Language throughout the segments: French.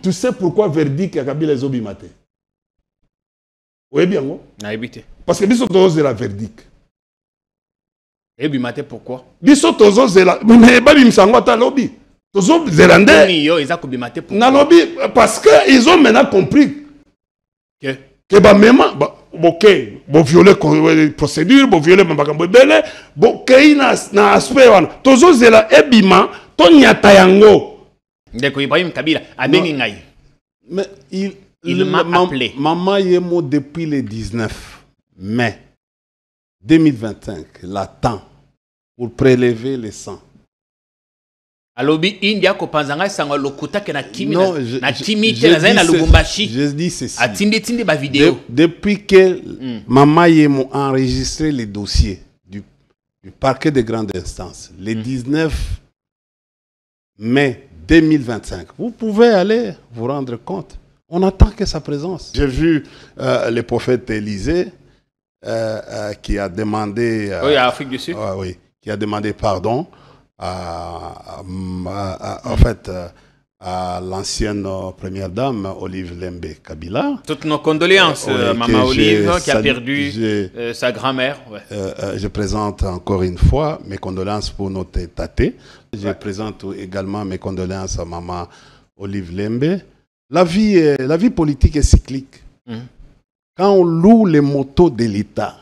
Tu sais pourquoi verdict à Kabila les obimate? Oui, bien, non? Parce que Bissot c'est la verdict. Et bimate pourquoi? Bissot c'est la. Mais pas Bimsango ta lobby. Tozo zélandais. Na lobby parce que ils ont maintenant compris que bah même ok, bon violer procédure, bon violer mabakambo belé, bon kei na aspect wana. Tozo zela ebima to nyata yango. Ndeko Ibrahim Kabila abengi ngai. Mais il m'a appelé. Maman Yemo depuis le 19 mai 2025 l'attend pour prélever le sang. Alobi India ko panzanga sanga lokuta ke na kimi na timite je na zaina Lubumbashi. Je dis ceci. Atindi ba vidéo. Depuis que Maman Yemo a enregistré les dossiers du parquet de grande instance le 19 mai 2025, vous pouvez aller vous rendre compte. On attend que sa présence. J'ai vu le prophète Élisée qui a demandé... oui, à Afrique du Sud. Oui, qui a demandé pardon en fait, à l'ancienne première dame, Olive Lembe Kabila. Toutes nos condoléances, Maman Olive, qui a perdu sa grand-mère. Ouais. Je présente encore une fois mes condoléances pour notre taté. Je présente également mes condoléances à Maman Olive Lembe. La vie politique est cyclique. Quand on loue les motos de l'État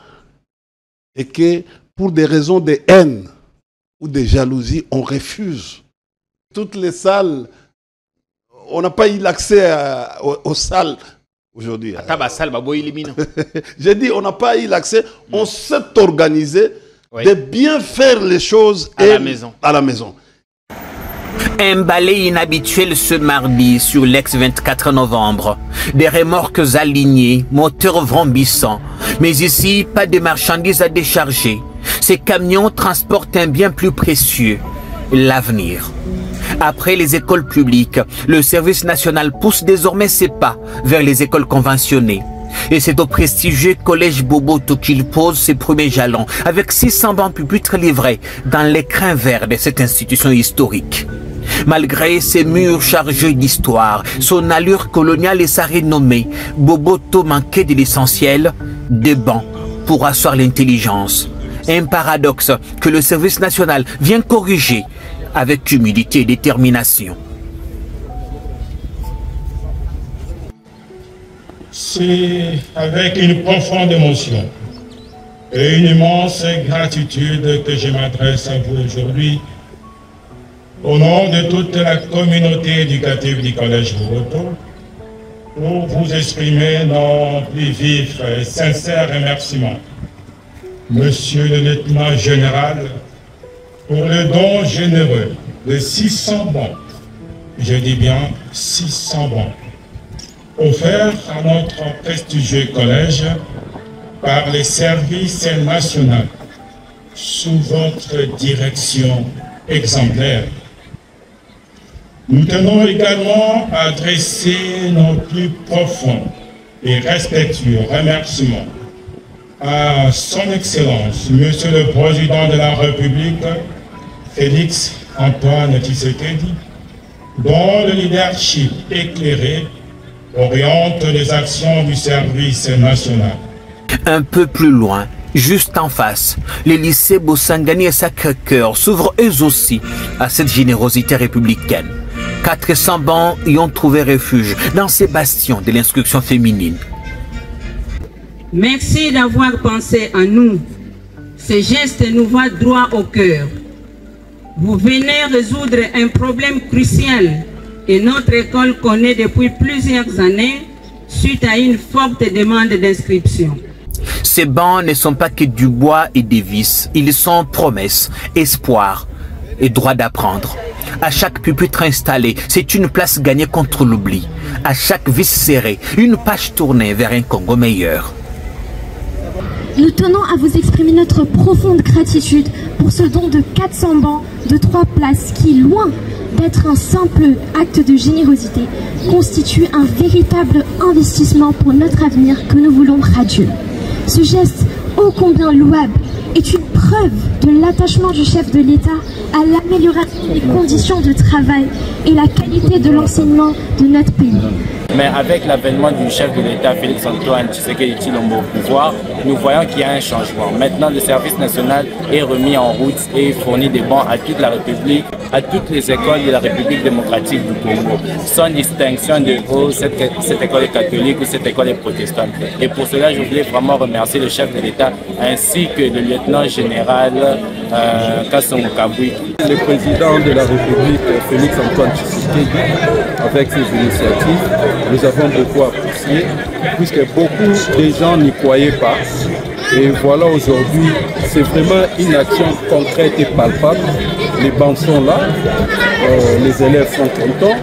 et que pour des raisons de haine ou de jalousie, on refuse. Toutes les salles, on n'a pas eu l'accès aux salles aujourd'hui. J'ai dit, on n'a pas eu l'accès. On s'est organisé de bien faire les choses à la maison. Un balai inhabituel ce mardi sur l'ex-24 novembre. Des remorques alignées, moteurs vrombissants. Mais ici, pas de marchandises à décharger. Ces camions transportent un bien plus précieux, l'avenir. Après les écoles publiques, le service national pousse désormais ses pas vers les écoles conventionnées. Et c'est au prestigieux collège Boboto qu'il pose ses premiers jalons, avec 600 bancs pupitres livrés dans l'écrin vert de cette institution historique. Malgré ses murs chargés d'histoire, son allure coloniale et sa renommée, Boboto manquait de l'essentiel, des bancs pour asseoir l'intelligence. Un paradoxe que le service national vient corriger avec humilité et détermination. C'est avec une profonde émotion et une immense gratitude que je m'adresse à vous aujourd'hui au nom de toute la communauté éducative du Collège Boboto pour vous exprimer nos plus vifs et sincères remerciements. Monsieur le lieutenant général, pour le don généreux de 600 bons, je dis bien 600 bons, offerts à notre prestigieux collège par les services nationaux sous votre direction exemplaire. Nous tenons également à adresser nos plus profonds et respectueux remerciements à son Excellence, Monsieur le Président de la République, Félix Antoine Tshisekedi, dont le leadership éclairé oriente les actions du service national. Un peu plus loin, juste en face, les lycées Bossangani et Sacré-Cœur s'ouvrent eux aussi à cette générosité républicaine. 400 bancs y ont trouvé refuge dans ces bastions de l'instruction féminine. Merci d'avoir pensé à nous. Ce geste nous va droit au cœur. Vous venez résoudre un problème crucial et notre école connaît depuis plusieurs années suite à une forte demande d'inscription. Ces bancs ne sont pas que du bois et des vis. Ils sont promesses, espoir et droit d'apprendre. À chaque pupitre installé, c'est une place gagnée contre l'oubli. À chaque vis serrée, une page tournée vers un Congo meilleur. Nous tenons à vous exprimer notre profonde gratitude pour ce don de 400 bancs de 3 places qui, loin d'être un simple acte de générosité, constitue un véritable investissement pour notre avenir que nous voulons radieux. Ce geste ô combien louable est une preuve preuve de l'attachement du chef de l'État à l'amélioration des conditions de travail et la qualité de l'enseignement de notre pays. Mais avec l'avènement du chef de l'État, Félix-Antoine Tshisekedi Tshilombo au pouvoir, nous voyons qu'il y a un changement. Maintenant, le service national est remis en route et fournit des bancs à toute la République, à toutes les écoles de la République démocratique du Congo, sans distinction de cette école est catholique ou cette école est protestante. Et pour cela, je voulais vraiment remercier le chef de l'État ainsi que le lieutenant général Kasson Kabui. Le président de la République, Félix-Antoine Tshisekedi, avec ses initiatives, nous avons beaucoup apprécié, puisque beaucoup de gens n'y croyaient pas. Et voilà, aujourd'hui, c'est vraiment une action concrète et palpable. Les bancs sont là, les élèves sont contents.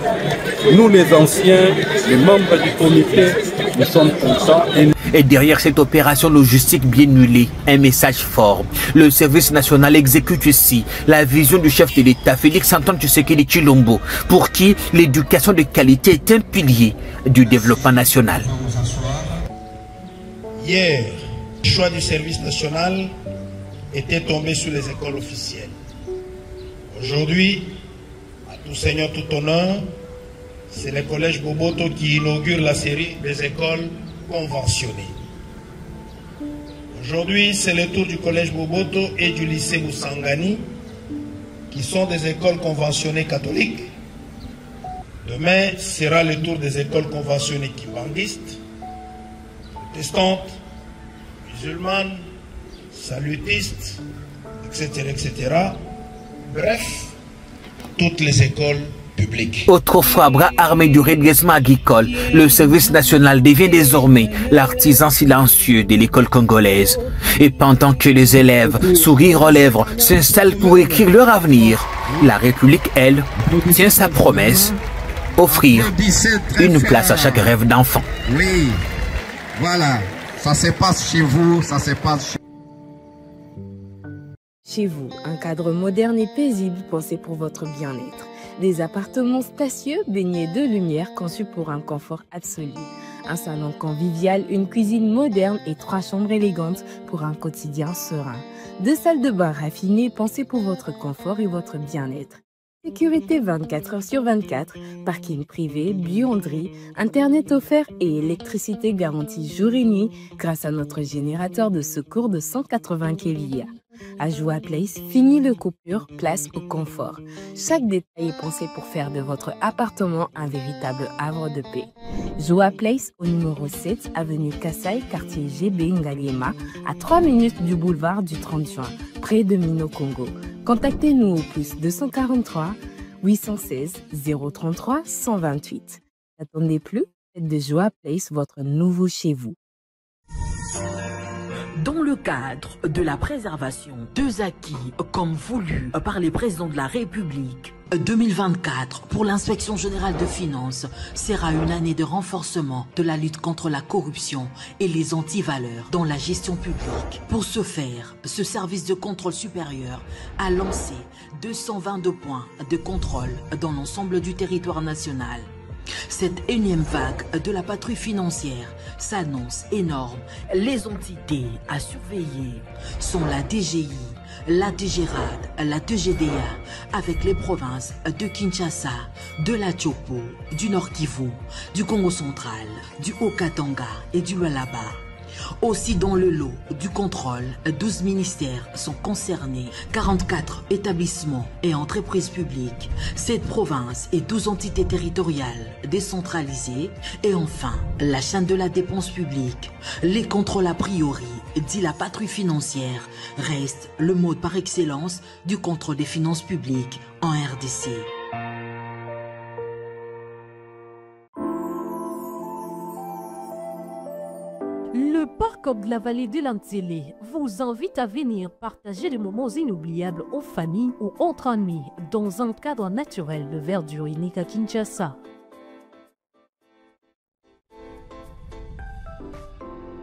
Nous, les anciens, les membres du comité, nous sommes contents. Et derrière cette opération logistique bien huilée, un message fort. Le service national exécute ici la vision du chef de l'État, Félix-Antoine Tshisekedi Tshilombo, pour qui l'éducation de qualité est un pilier du développement national. Hier, le choix du service national était tombé sur les écoles officielles. Aujourd'hui, à tout seigneur, tout honneur, c'est le collège Boboto qui inaugure la série des écoles conventionnées. Aujourd'hui, c'est le tour du collège Boboto et du lycée Moussangani, qui sont des écoles conventionnées catholiques. Demain sera le tour des écoles conventionnées kibanguistes, protestantes, musulmanes, salutistes, etc., etc. Bref, toutes les écoles publiques. Autrefois bras armé du redressement agricole, le service national devient désormais l'artisan silencieux de l'école congolaise. Et pendant que les élèves, sourire aux lèvres, s'installent pour écrire leur avenir, la République, elle, tient sa promesse, offrir une place à chaque rêve d'enfant. Oui, voilà, ça se passe chez vous, ça se passe chez vous. Chez vous, un cadre moderne et paisible pensé pour votre bien-être. Des appartements spacieux baignés de lumière conçus pour un confort absolu. Un salon convivial, une cuisine moderne et 3 chambres élégantes pour un quotidien serein. 2 salles de bain raffinées pensées pour votre confort et votre bien-être. Sécurité 24 heures sur 24, parking privé, buanderie, internet offert et électricité garantie jour et nuit grâce à notre générateur de secours de 180 kVA. À Joa Place, fini le coupure, place au confort. Chaque détail est pensé pour faire de votre appartement un véritable havre de paix. Joa Place au numéro 7, avenue Kassai, quartier GB Ngaliema, à 3 minutes du boulevard du 30 juin, près de Mino Congo. Contactez-nous au plus 243 816 033 128. N'attendez plus, faites de Joa Place votre nouveau chez vous. Dans le cadre de la préservation des acquis comme voulu par les présidents de la République, 2024 pour l'inspection générale de finances sera une année de renforcement de la lutte contre la corruption et les antivaleurs dans la gestion publique. Pour ce faire, ce service de contrôle supérieur a lancé 222 points de contrôle dans l'ensemble du territoire national. Cette énième vague de la patrouille financière s'annonce énorme. Les entités à surveiller sont la DGI, la DGRAD, la DGDA, avec les provinces de Kinshasa, de la Tchopo, du Nord Kivu, du Congo central, du Haut-Katanga et du Lualaba. Aussi dans le lot du contrôle, 12 ministères sont concernés, 44 établissements et entreprises publiques, 7 provinces et 12 entités territoriales décentralisées et enfin la chaîne de la dépense publique. Les contrôles a priori, dit la patrouille financière, restent le mode par excellence du contrôle des finances publiques en RDC. Le parc de la vallée de l'Antélé vous invite à venir partager des moments inoubliables en famille ou entre amis dans un cadre naturel de verdure unique à Kinshasa.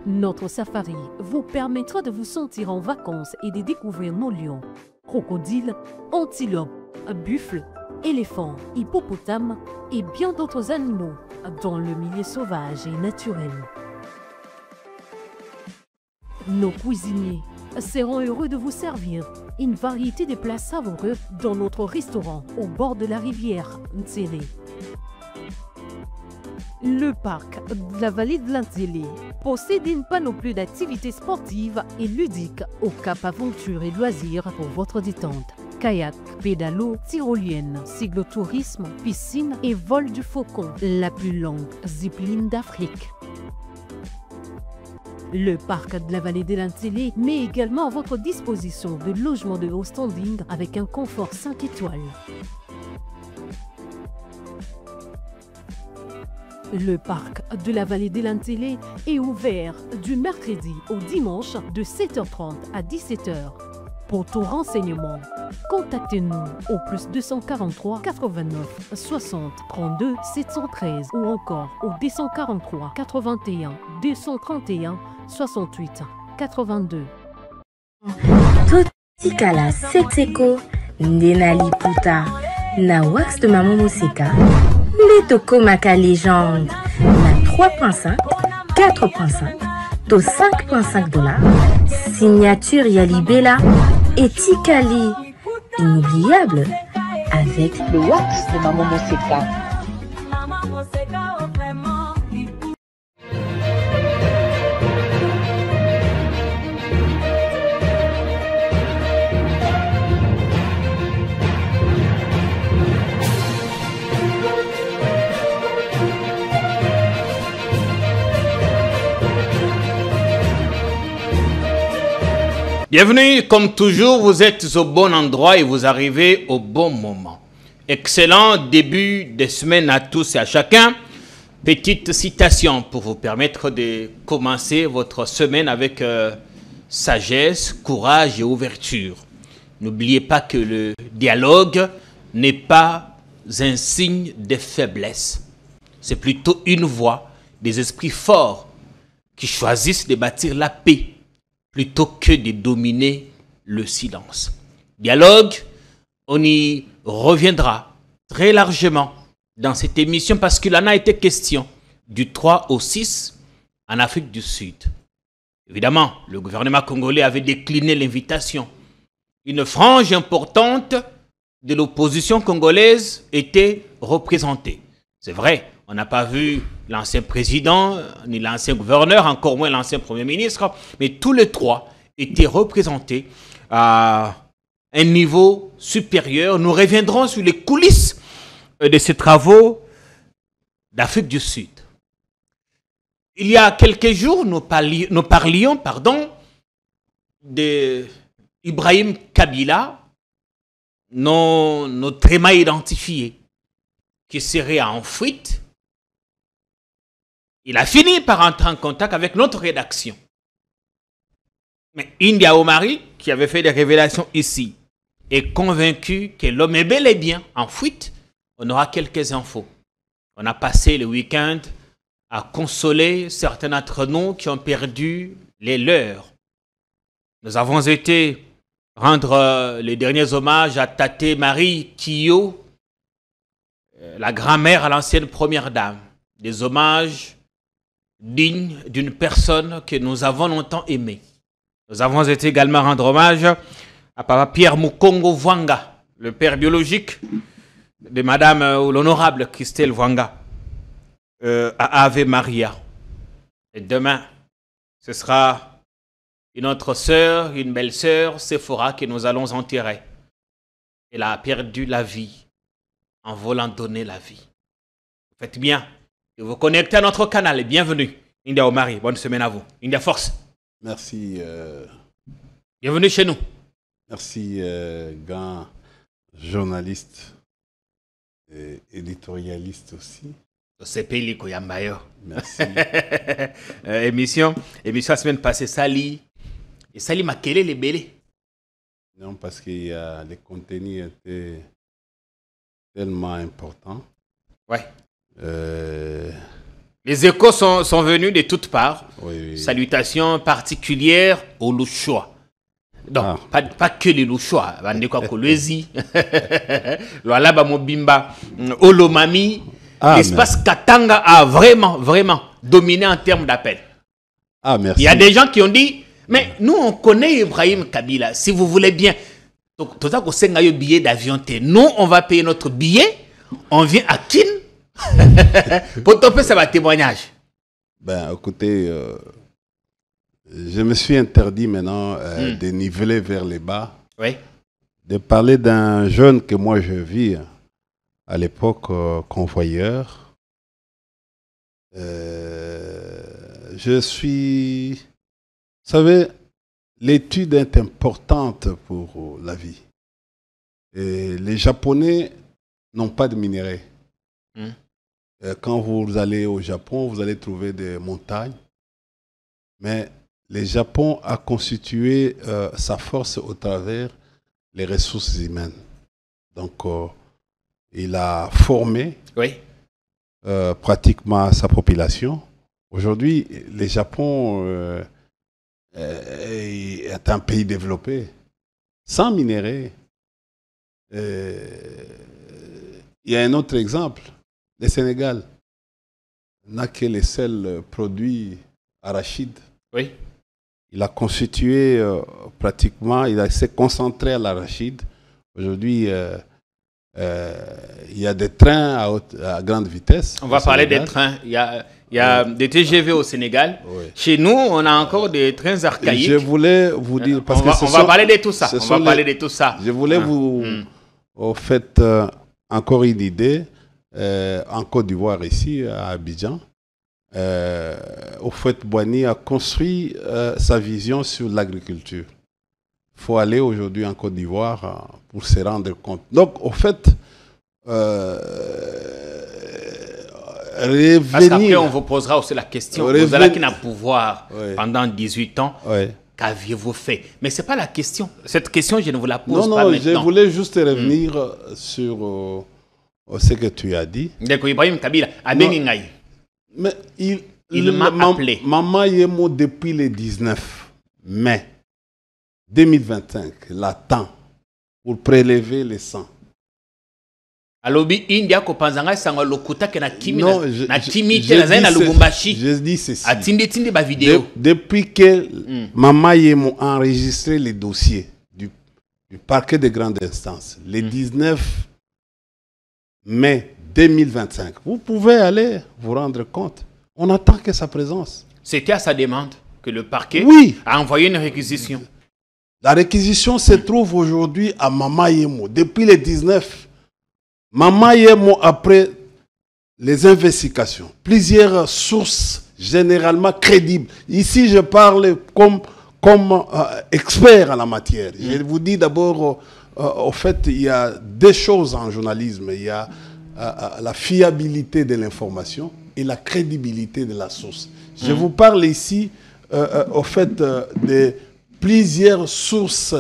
Notre safari vous permettra de vous sentir en vacances et de découvrir nos lions, crocodiles, antilopes, buffles, éléphants, hippopotames et bien d'autres animaux dans le milieu sauvage et naturel. Nos cuisiniers seront heureux de vous servir une variété de plats savoureux dans notre restaurant au bord de la rivière Ntsélé. Le parc de la vallée de l'Antsélé possède une panoplie d'activités sportives et ludiques au Cap Aventure et Loisirs pour votre détente. Kayak, pédalo, tyrolienne, cyclotourisme, piscine et vol du faucon, la plus longue zipline d'Afrique. Le parc de la vallée de l'Antsélé met également à votre disposition de logements de haut standing avec un confort 5 étoiles. Le parc de la vallée de l'Antsélé est ouvert du mercredi au dimanche de 7h30 à 17h. Pour tout renseignement, contactez-nous au plus 243 89 60 32 713 ou encore au 243 81 231 68 82. Totikala Setseko Ndenali Puta na wax de Maman Moseka Letoko Maka légende na 3.5 4.5 to 5.5 $, signature Yalibela et Tikali inoubliable avec le wax de Maman Moseka. Bienvenue, comme toujours, vous êtes au bon endroit et vous arrivez au bon moment. Excellent début de semaine à tous et à chacun. Petite citation pour vous permettre de commencer votre semaine avec sagesse, courage et ouverture. N'oubliez pas que le dialogue n'est pas un signe de faiblesse. C'est plutôt une voix des esprits forts qui choisissent de bâtir la paix plutôt que de dominer le silence. Dialogue, on y reviendra très largement dans cette émission parce qu'il en a été question du 3 au 6 en Afrique du Sud. Évidemment, le gouvernement congolais avait décliné l'invitation. Une frange importante de l'opposition congolaise était représentée. C'est vrai, on n'a pas vu l'ancien président, ni l'ancien gouverneur, encore moins l'ancien premier ministre, mais tous les trois étaient représentés à un niveau supérieur. Nous reviendrons sur les coulisses de ces travaux d'Afrique du Sud. Il y a quelques jours, nous parlions d'Ibrahim Kabila, notre éma identifié, qui serait en fuite. Il a fini par entrer en contact avec notre rédaction. Mais India Omari, qui avait fait des révélations ici, est convaincu que l'homme est bel et bien en fuite. On aura quelques infos. On a passé le week-end à consoler certains d'entre nous qui ont perdu les leurs. Nous avons été rendre les derniers hommages à Tate Marie Kio, la grand-mère à l'ancienne première dame. Des hommages dignes d'une personne que nous avons longtemps aimée. Nous avons été également rendre hommage à Papa Pierre Mukongo Vwanga, le père biologique de Madame l'honorable Christelle Vwanga, à Ave Maria. Et demain, ce sera une autre sœur, une belle sœur, Sephora, que nous allons enterrer. Elle a perdu la vie en voulant donner la vie. Vous faites bien de vous connecter à notre canal et bienvenue. India Omari, bonne semaine à vous. India Force. Merci. Bienvenue chez nous. Merci, grand journaliste et éditorialiste aussi. Merci. émission la semaine passée, Sali. Et Sali m'a quel les bélés. Non, parce que les contenus étaient tellement importants. Ouais. Les échos sont venus de toutes parts. Oui. Salutations particulières aux Louchois. Non, pas que les Louchois. Kolwezi, Loalaba Mobimba, Olomami. L'espace Katanga a vraiment dominé en termes d'appel. Ah, merci. Il y a des gens qui ont dit Mais nous, on connaît Ibrahim Kabila. Si vous voulez bien, donc, tout ça, qu'on sait un billet d'avion, nous, on va payer notre billet. On vient à Kin. Pour topper, ça va témoignage. Ben, écoutez, je me suis interdit maintenant de niveler vers les bas. Oui. De parler d'un jeune que moi je vis à l'époque, convoyeur. Je suis... Vous savez, l'étude est importante pour la vie. Et les Japonais n'ont pas de minerais. Quand vous allez au Japon, vous allez trouver des montagnes. Mais le Japon a constitué sa force au travers les ressources humaines. Donc, il a formé pratiquement sa population. Aujourd'hui, le Japon est un pays développé, sans minerais. Il y a un autre exemple, le Sénégal n'a que les seuls produits arachides. Oui. Il a constitué pratiquement, il s'est concentré à l'arachide. Aujourd'hui, il y a des trains à grande vitesse. On va parler des trains. Il y a des TGV au Sénégal. Oui. Chez nous, on a encore des trains archaïques. Je voulais vous dire... Parce on va parler de tout ça. On va parler de tout ça. Je voulais vous... Au fait, encore une idée. En Côte d'Ivoire, ici, à Abidjan, au fait, Boigny a construit sa vision sur l'agriculture. Il faut aller aujourd'hui en Côte d'Ivoire pour se rendre compte. Donc, au fait, revenir... Parce qu'après, on vous posera aussi la question. Vous allez qui pouvoir pendant 18 ans. Qu'aviez-vous fait? Mais ce n'est pas la question. Cette question, je ne vous la pose pas maintenant. Je voulais juste revenir sur ce que tu as dit. D'accord, Ibrahim Kabila. Mais il m'a appelé. Maman Yemo, depuis le 19 mai 2025, l'attend pour prélever le sang. Alobi India ko panzanga sanga lokuta ke na kimi na timite na zaina Lubumbashi. Je dis ceci. Atindi ba vidéo. Depuis que Maman Yemo a enregistré les dossiers du parquet de grande instance, le 19 mai 2025, vous pouvez aller vous rendre compte. On attend que sa présence. C'était à sa demande que le parquet a envoyé une réquisition. La réquisition se trouve aujourd'hui à Maman Yemo. Depuis le 19, Maman Yemo, après les investigations, plusieurs sources généralement crédibles. Ici, je parle comme expert en la matière. Je vous dis d'abord, au fait, il y a deux choses en journalisme. Il y a la fiabilité de l'information et la crédibilité de la source. Je vous parle ici, au fait, de plusieurs sources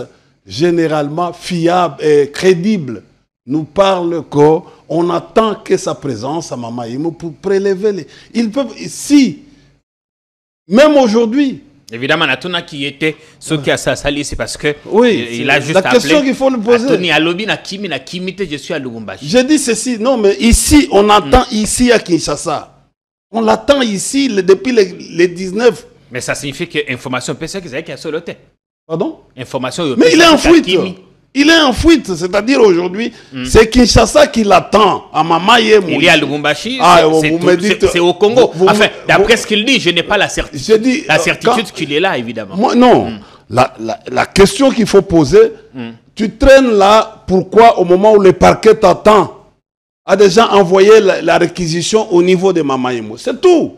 généralement fiables et crédibles nous parlent qu'on attend que sa présence à Maman Yemo pour prélever les... Ils peuvent, si, même aujourd'hui... Évidemment, Natuna qui était ce qui a sali, c'est parce que il a juste la question qu'il faut lui poser. Tony Alobi na kimite, je suis à Lubumbashi. Je dis ceci, non, mais ici, on attend ici à Kinshasa. On l'attend ici depuis les 19. Mais ça signifie que l'information peut être qu'il y a soloté. Pardon? Information. Mais il est en fuite. Il est en fuite, c'est-à-dire aujourd'hui, c'est Kinshasa qui l'attend, à Maman Yemo. Il est à Lubumbashi, c'est au Congo. Enfin, d'après ce qu'il dit, je n'ai pas la certitude. La certitude qu'il est là, évidemment. Moi, non. La question qu'il faut poser, tu traînes là, pourquoi au moment où le parquet t'attend, a déjà envoyé la réquisition au niveau de Maman Yemo? C'est tout.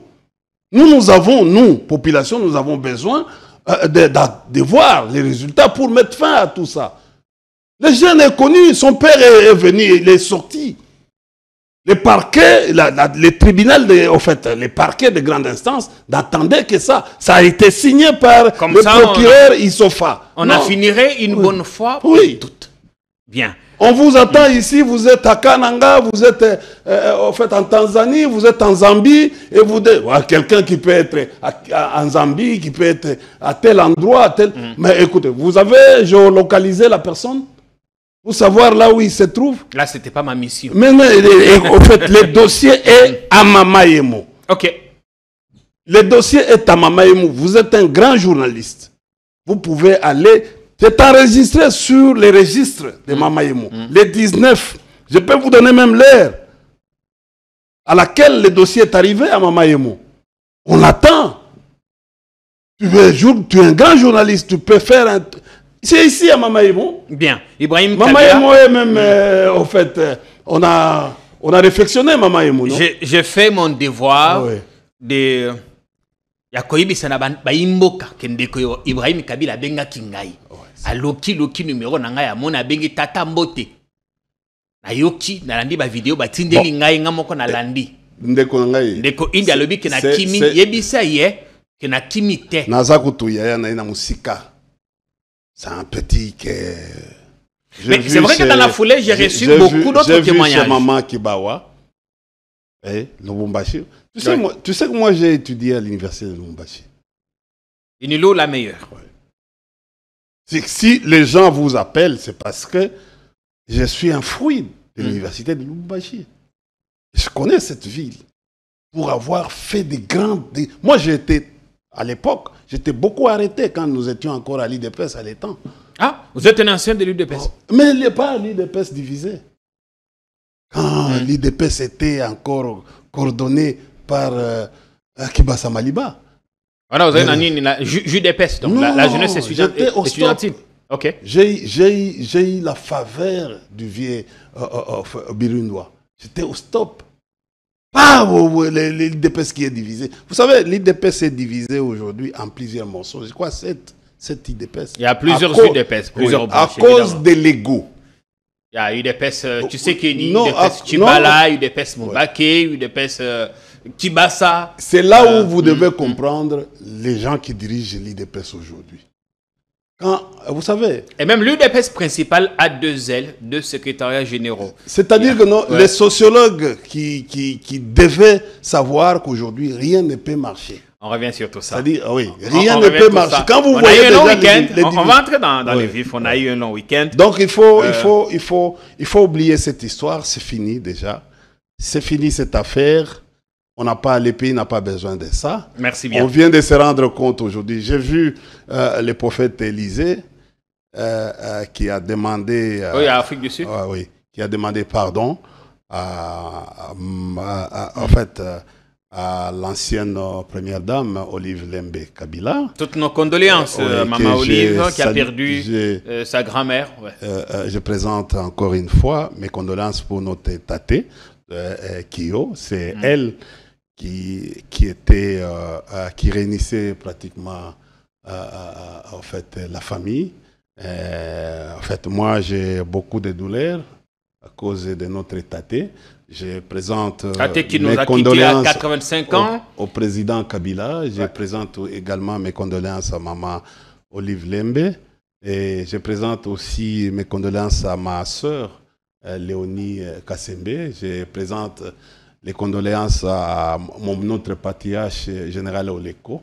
Nous avons, nous, population, nous avons besoin de voir les résultats pour mettre fin à tout ça. Le jeune est connu, son père est venu, il est sorti. Le parquet, le tribunal, au fait, les parquets de grande instance n'attendaient que ça. Ça a été signé par le procureur Issofa. On a finirait une bonne fois pour toutes. Bien. On vous attend ici, vous êtes à Kananga, vous êtes au fait, en Tanzanie, vous êtes en Zambie, et vous quelqu'un qui peut être en Zambie, qui peut être à tel endroit, à tel... Mais écoutez, vous avez géolocalisé la personne pour savoir là où il se trouve? Là, ce n'était pas ma mission. Mais en fait, le dossier est à Maman Yemo. Ok. Le dossier est à Maman Yemo. Vous êtes un grand journaliste. Vous pouvez aller. C'est enregistré sur les registres de Mama Yemo. Les 19. Je peux vous donner même l'heure à laquelle le dossier est arrivé à Mama Yemo. On attend. Tu es un grand journaliste, tu peux faire un... C'est ici à Mama Yemo. Bien. Ibrahim Mama Yemo est même, en fait, on a réflexionné Mama Yemo, non? J'ai fait mon devoir de... Yakoyibisana baimboka kendeko Ibrahim Kabila benga kingai. Aloki numéro na ngai amona bengi tata mbote. Na yoki na landi ba vidéo ba tindeli ngai ngamoko na landi. Ndeko ngai. Ndeko India lobi ke na kimi yebisa ye ke na kimi te. Naza kutuya na musika. C'est un petit que... Mais c'est vrai que dans la foulée, j'ai reçu beaucoup d'autres témoignages. J'ai vu chez Maman Kibawa, Lubumbashi. Tu sais que moi, j'ai étudié à l'université de Lubumbashi. Inilo, la meilleure. Si les gens vous appellent, c'est parce que je suis un fruit de l'université de Lubumbashi. Je connais cette ville pour avoir fait des grandes... Moi, j'étais, à l'époque, j'étais beaucoup arrêté quand nous étions encore à l'IDPS à l'étang. Ah, vous êtes un ancien de l'IDPS. Mais il n'est pas l'IDPS divisé. Quand l'IDPS était encore coordonné par Kibasa Maliba. Alors, vous avez la JUDPS, donc la jeunesse estudiantine. Ok. J'ai eu la faveur du vieux Birundois. J'étais au stop. Pas l'IDPS qui est divisé. Vous savez, l'IDPS est divisé aujourd'hui en plusieurs morceaux. Je crois 7 IDPS. Il y a plusieurs UDPS, plusieurs branches. À cause des Légaux. Il y a UDPS, tu sais qu'il y a UDPS Chibala, UDPS Mubake, UDPS Kibasa. C'est là où vous devez comprendre les gens qui dirigent l'IDPS aujourd'hui. Vous savez... Et même l'UDPS principal a 2 ailes, 2 secrétariats généraux. C'est-à-dire que non, les sociologues qui devaient savoir qu'aujourd'hui, rien ne peut marcher. On revient sur tout ça. C'est-à-dire, oui, rien ne peut marcher. Quand vous voyez un long week-end, on va entrer dans les vifs, on a eu un long week-end. Donc il faut oublier cette histoire, c'est fini déjà. C'est fini cette affaire. Le pays n'a pas besoin de ça. Merci bien. On vient de se rendre compte aujourd'hui. J'ai vu le prophète Élisée qui a demandé... oui, à Afrique du Sud. Oui, qui a demandé pardon à l'ancienne première dame, Olive Lembe Kabila. Toutes nos condoléances, Maman Olive, qui a perdu sa grand-mère. Je présente encore une fois mes condoléances pour notre taté, Kyo. C'est elle qui réunissait pratiquement en fait, la famille. En fait, moi, j'ai beaucoup de douleurs à cause de notre taté. Je présente qui nous mes a condoléances quittés à 85 ans. au président Kabila. Je présente également mes condoléances à Maman Olive Lembe. Et je présente aussi mes condoléances à ma sœur, Léonie Kassembe. Je présente les condoléances à notre patriarche général Oleko.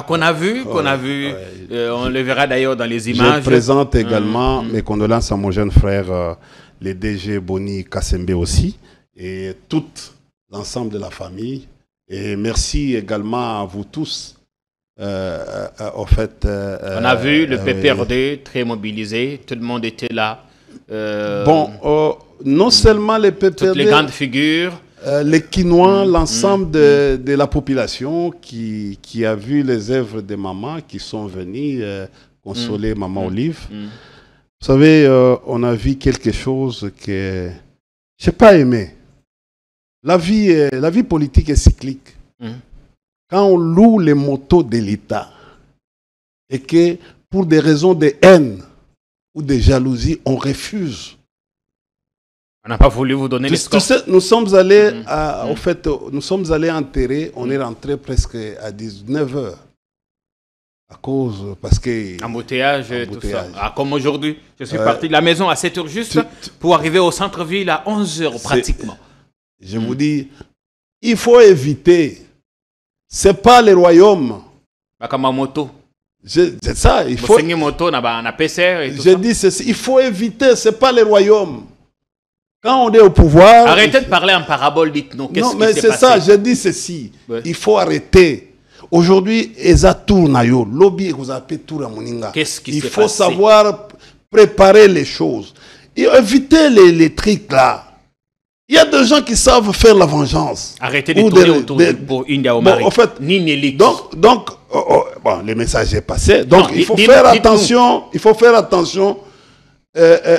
Qu'on a vu, on le verra d'ailleurs dans les images. Je présente également mes condoléances à mon jeune frère, le DG Boni Kassembe aussi, et tout l'ensemble de la famille. Et merci également à vous tous. En fait, on a vu le PPRD très mobilisé, tout le monde était là. Non seulement les PPRD, toutes les grandes figures. Les Quinois, l'ensemble de la population qui a vu les œuvres de maman qui sont venus consoler Maman Olive. Vous savez, on a vu quelque chose que je n'ai pas aimé. La vie politique est cyclique. Quand on loue les motos de l'État et que pour des raisons de haine ou de jalousie, on refuse. On n'a pas voulu vous donner les scores. Nous sommes allés, en fait, nous sommes allés enterrer, on est rentré presque à 19 h. À cause, parce que... Embouteillage, tout ça. Ah, comme aujourd'hui, je suis parti de la maison à 7 h juste pour arriver au centre-ville à 11 h pratiquement. Je vous dis, il faut éviter. Ce n'est pas le royaume. C'est ça, il faut... Je dis ceci, il faut éviter, ce n'est pas le royaume. Quand on est au pouvoir... Arrêtez de parler en parabole, dites-nous. Non, mais c'est ça, je dis ceci. Il faut arrêter. Aujourd'hui, Eza Tournayo, lobby vous appelez Touramoninga. Qu'est-ce qui Il s'est faut passé? savoir préparer les choses. Et éviter les trucs là. Il y a des gens qui savent faire la vengeance. Arrêtez de tourner autour du pot, India Omari. Bon, en fait, donc bon, le message est passé. Donc, Non, il faut faire attention. Il faut faire attention.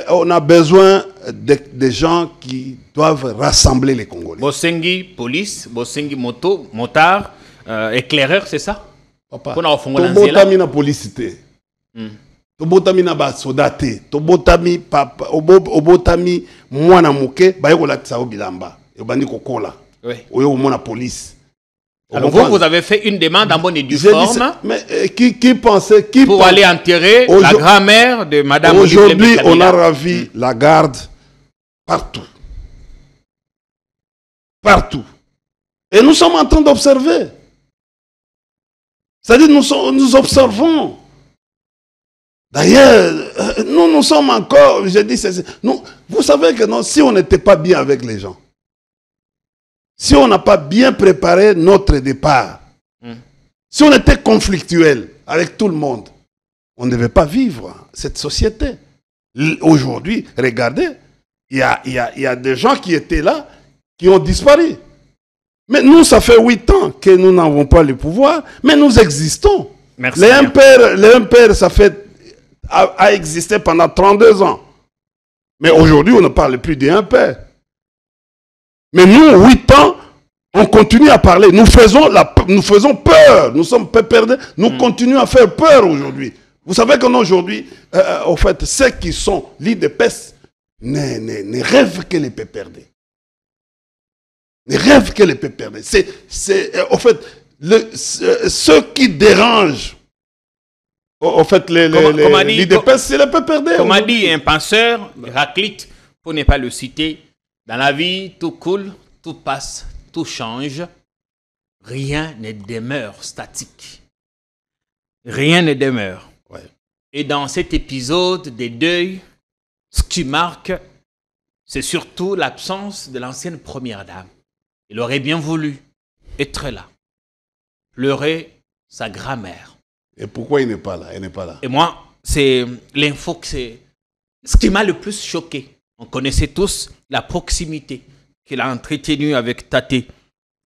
On a besoin de gens qui doivent rassembler les Congolais. Bosengi, police, Bosengi, moto, motard, éclaireur, c'est ça? Papa, Tobotami na policité. Tobotami na ba soldate. Tobotami papa, obotami mwana muke, ba yoko latisa obilamba. Yobandi kokola. Oui. Oyo mona police. Alors vous avez fait une demande en bonne et due forme. Mais qui pensait pour aller enterrer la grand-mère de Madame. Aujourd'hui, on a ravi la garde partout. Partout. Et nous sommes en train d'observer. C'est-à-dire nous observons. D'ailleurs, nous sommes encore, je dis, vous savez que non, si on n'était pas bien avec les gens, si on n'a pas bien préparé notre départ, si on était conflictuel avec tout le monde, on ne devait pas vivre cette société. Aujourd'hui, regardez, il y a des gens qui étaient là, qui ont disparu. Mais nous, ça fait 8 ans que nous n'avons pas le pouvoir, mais nous existons. Merci. Les MPR, ça a existé pendant 32 ans. Mais aujourd'hui, on ne parle plus des MPR. Mais nous, 8 ans, on continue à parler. Nous faisons peur. Nous sommes perdus. Nous continuons à faire peur aujourd'hui. Vous savez qu'aujourd'hui, en fait, ceux qui sont l'IDPS ne rêvent que les péperdés. Ne rêvent que les péperdés. En fait, ceux qui dérangent, en fait, l'IDPS, c'est les péperdés. Comme a dit un penseur, Héraclite, pour ne pas le citer, dans la vie, tout coule, tout passe, tout change. Rien ne demeure statique. Rien ne demeure. Ouais. Et dans cet épisode des deuils, ce qui marque, c'est surtout l'absence de l'ancienne première dame. Il aurait bien voulu être là, pleurer sa grand-mère. Et pourquoi il n'est pas là? Elle n'est pas là. Et moi, c'est l'info que c'est ce qui m'a le plus choqué. On connaissait tous la proximité qu'il a entretenue avec Tate.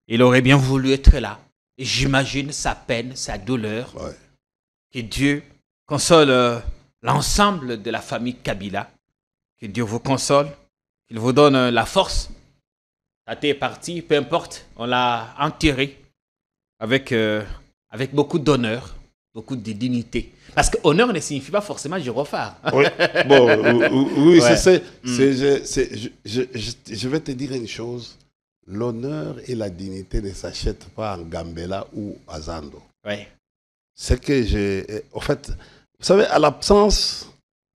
Il aurait bien voulu être là. Et j'imagine sa peine, sa douleur. Ouais. Que Dieu console l'ensemble de la famille Kabila. Que Dieu vous console. Qu'il vous donne la force. Tate est parti, peu importe. On l'a enterré avec beaucoup d'honneur, beaucoup de dignité. Parce que honneur ne signifie pas forcément gyrophare. Oui, bon, oui, ouais. Je vais te dire une chose. L'honneur et la dignité ne s'achètent pas en Gambela ou à Zando. Oui. C'est que en fait, vous savez, à l'absence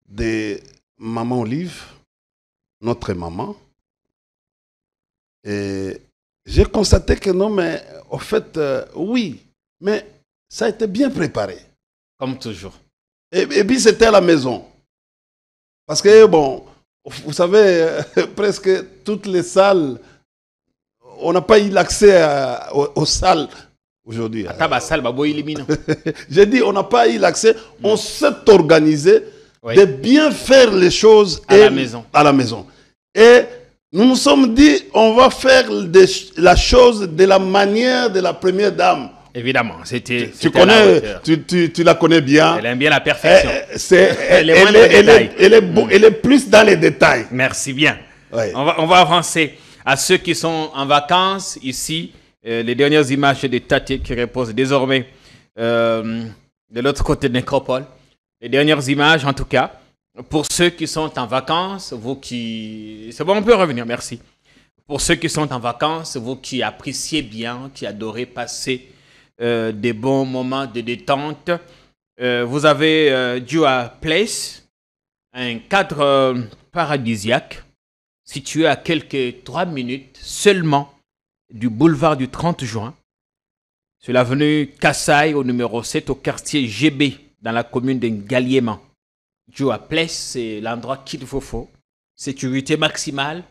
de Maman Olive, notre maman, j'ai constaté que non, mais en fait, oui, mais ça a été bien préparé. Comme toujours. Et puis c'était à la maison. Parce que, bon, vous savez, presque toutes les salles, on n'a pas eu l'accès aux salles aujourd'hui. J'ai dit, on n'a pas eu l'accès. On s'est organisé de bien faire les choses à la maison. Et nous nous sommes dit, on va faire la chose de la manière de la première dame. Évidemment, c'était. Tu la connais bien. Elle aime bien la perfection. Elle est plus dans les détails. Merci bien. Ouais. On va avancer. À ceux qui sont en vacances ici, les dernières images de Tate qui reposent désormais de l'autre côté de Nécropole. Les dernières images, en tout cas, pour ceux qui sont en vacances, vous qui... C'est bon, on peut revenir, merci. Pour ceux qui sont en vacances, vous qui appréciez bien, qui adorez passer des bons moments de détente, vous avez Dua Place, un cadre paradisiaque, situé à quelques 3 minutes seulement du boulevard du 30 juin, sur l'avenue Kassai au numéro 7 au quartier GB dans la commune de Ngaliema. Dua Place, c'est l'endroit qu'il vous faut. Sécurité maximale,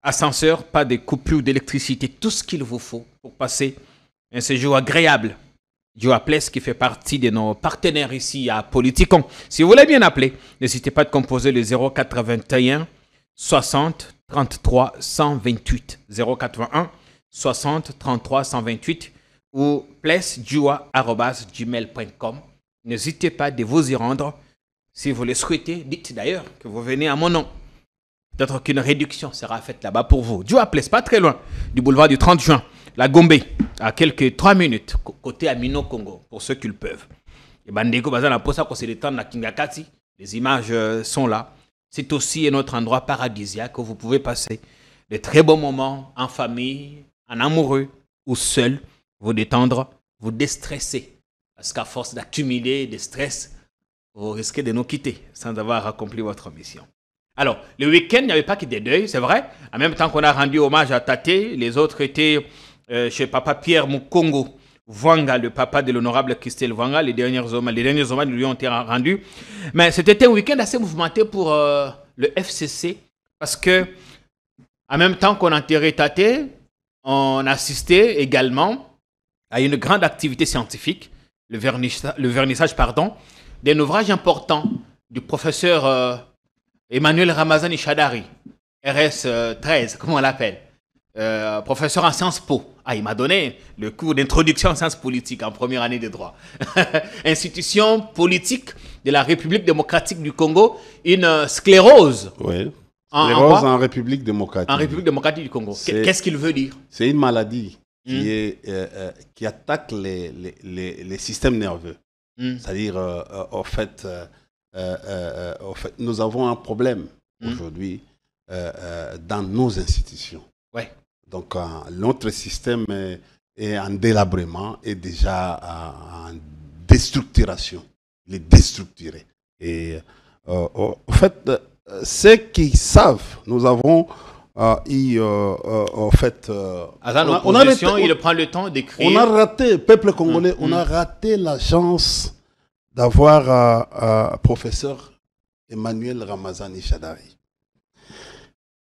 ascenseur, pas de coupure d'électricité, tout ce qu'il vous faut pour passer un séjour agréable Joe Pless qui fait partie de nos partenaires ici à Politicon. Si vous voulez bien appeler, n'hésitez pas à composer le 081 60 33 128. 081 60 33 128 ou plessjua@gmail.com. N'hésitez pas de vous y rendre. Si vous le souhaitez, dites d'ailleurs que vous venez à mon nom. Peut-être qu'une réduction sera faite là-bas pour vous. Joe Pless, pas très loin du boulevard du 30 juin. La Gombe, à quelques 3 minutes, côté Amino Congo, pour ceux qui le peuvent. Et Bandeko, c'est le temps de Kingakati. Les images sont là. C'est aussi un autre endroit paradisiaque où vous pouvez passer de très bons moments en famille, en amoureux ou seul, vous détendre, vous déstresser. Parce qu'à force d'accumuler des stress, vous risquez de nous quitter sans avoir accompli votre mission. Alors, le week-end, il n'y avait pas que des deuils, c'est vrai. En même temps qu'on a rendu hommage à Tate, les autres étaient chez Papa Pierre Mukongo Vwanga, le papa de l'honorable Christelle Vwanga. Les derniers hommages lui ont été rendus. Mais c'était un week-end assez mouvementé pour le FCC parce que, en même temps qu'on enterrait Tate, on assistait également à une grande activité scientifique, le vernissage d'un ouvrage important du professeur Emmanuel Ramazani Chadari, RS 13, comment on l'appelle, professeur en Sciences Po. Ah, il m'a donné le cours d'introduction en sciences politiques en première année de droit. Institution politique de la République démocratique du Congo, une sclérose. Oui. Sclérose en République démocratique. En République démocratique du Congo. Qu'est-ce qu'il veut dire? C'est une maladie qui attaque les systèmes nerveux. C'est-à-dire, en fait, nous avons un problème aujourd'hui dans nos institutions. Ouais. Donc, notre système est en délabrement et déjà en déstructuration. Il est déstructuré. Et en fait, ceux qui savent, nous avons en fait... il prend le temps d'écrire. On a raté, peuple congolais, on a raté la chance d'avoir professeur Emmanuel Ramazani Chadari.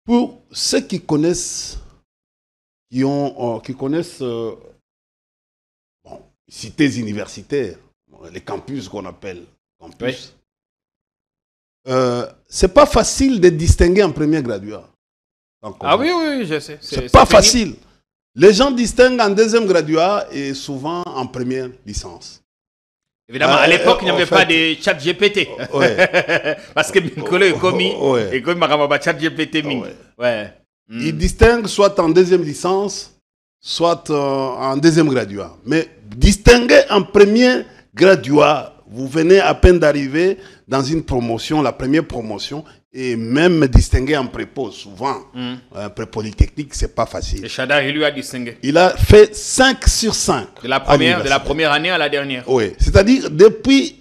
Pour ceux qui connaissent, qui connaissent cités universitaires, les campus qu'on appelle campus, c'est pas facile de distinguer en premier graduat. Ah oui, je sais. C'est pas facile. Les gens distinguent en deuxième graduat et souvent en première licence. Évidemment, à l'époque, il n'y avait pas de chat GPT. Parce que Mikolo est commis. Et comme il chat GPT. Ils distinguent soit en deuxième licence, soit en deuxième graduat. Mais distinguer en premier graduat, vous venez à peine d'arriver dans une promotion, la première promotion, et même distinguer en prépo, souvent, pré-polytechnique, c'est pas facile. Et Chadari lui a distingué. Il a fait 5 sur 5. De la première année à la dernière. Oui, c'est-à-dire depuis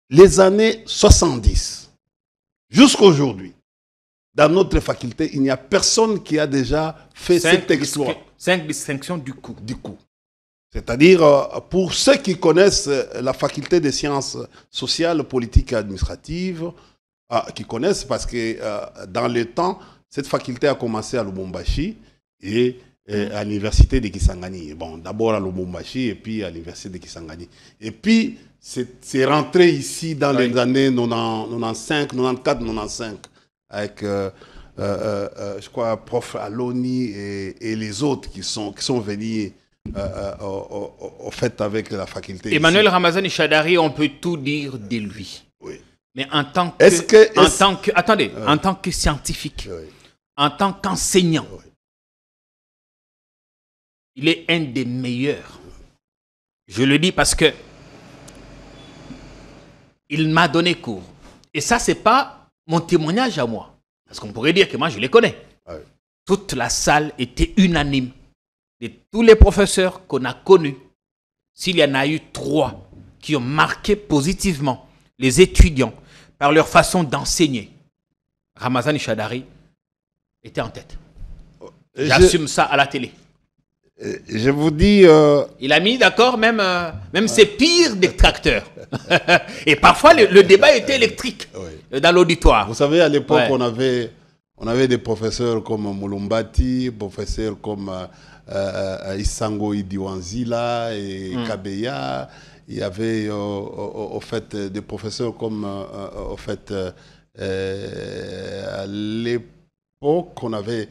les années 70 jusqu'à aujourd'hui, dans notre faculté, il n'y a personne qui a déjà fait cet exploit. 5 distinctions du coup. C'est-à-dire, pour ceux qui connaissent la faculté des sciences sociales, politiques et administratives, qui connaissent parce que dans le temps, cette faculté a commencé à Lubumbashi et à l'université de Kisangani. Bon, d'abord à Lubumbashi et puis à l'université de Kisangani. Et puis, c'est rentré ici dans les années 95, 94, 95 avec, je crois, prof Aloni et les autres qui sont venus au fait avec la faculté. Emmanuel ici. Ramazani Chadari, on peut tout dire de lui. Oui. Mais en tant que, attendez, en tant que scientifique, en tant qu'enseignant, il est un des meilleurs. Je le dis parce que il m'a donné cours. Et ça, c'est pas mon témoignage à moi. Parce qu'on pourrait dire que moi, je les connais. Toute la salle était unanime. De tous les professeurs qu'on a connus, s'il y en a eu 3 qui ont marqué positivement les étudiants par leur façon d'enseigner, Ramazani Chadari était en tête. J'assume ça à la télé. Je vous dis... Il a mis d'accord même ses pires détracteurs. Et parfois, le débat était électrique dans l'auditoire. Vous savez, à l'époque, on avait des professeurs comme Mulumbati, professeurs comme Isango Idiwanzila et Kabeya. il y avait au fait des professeurs comme au fait à l'époque on avait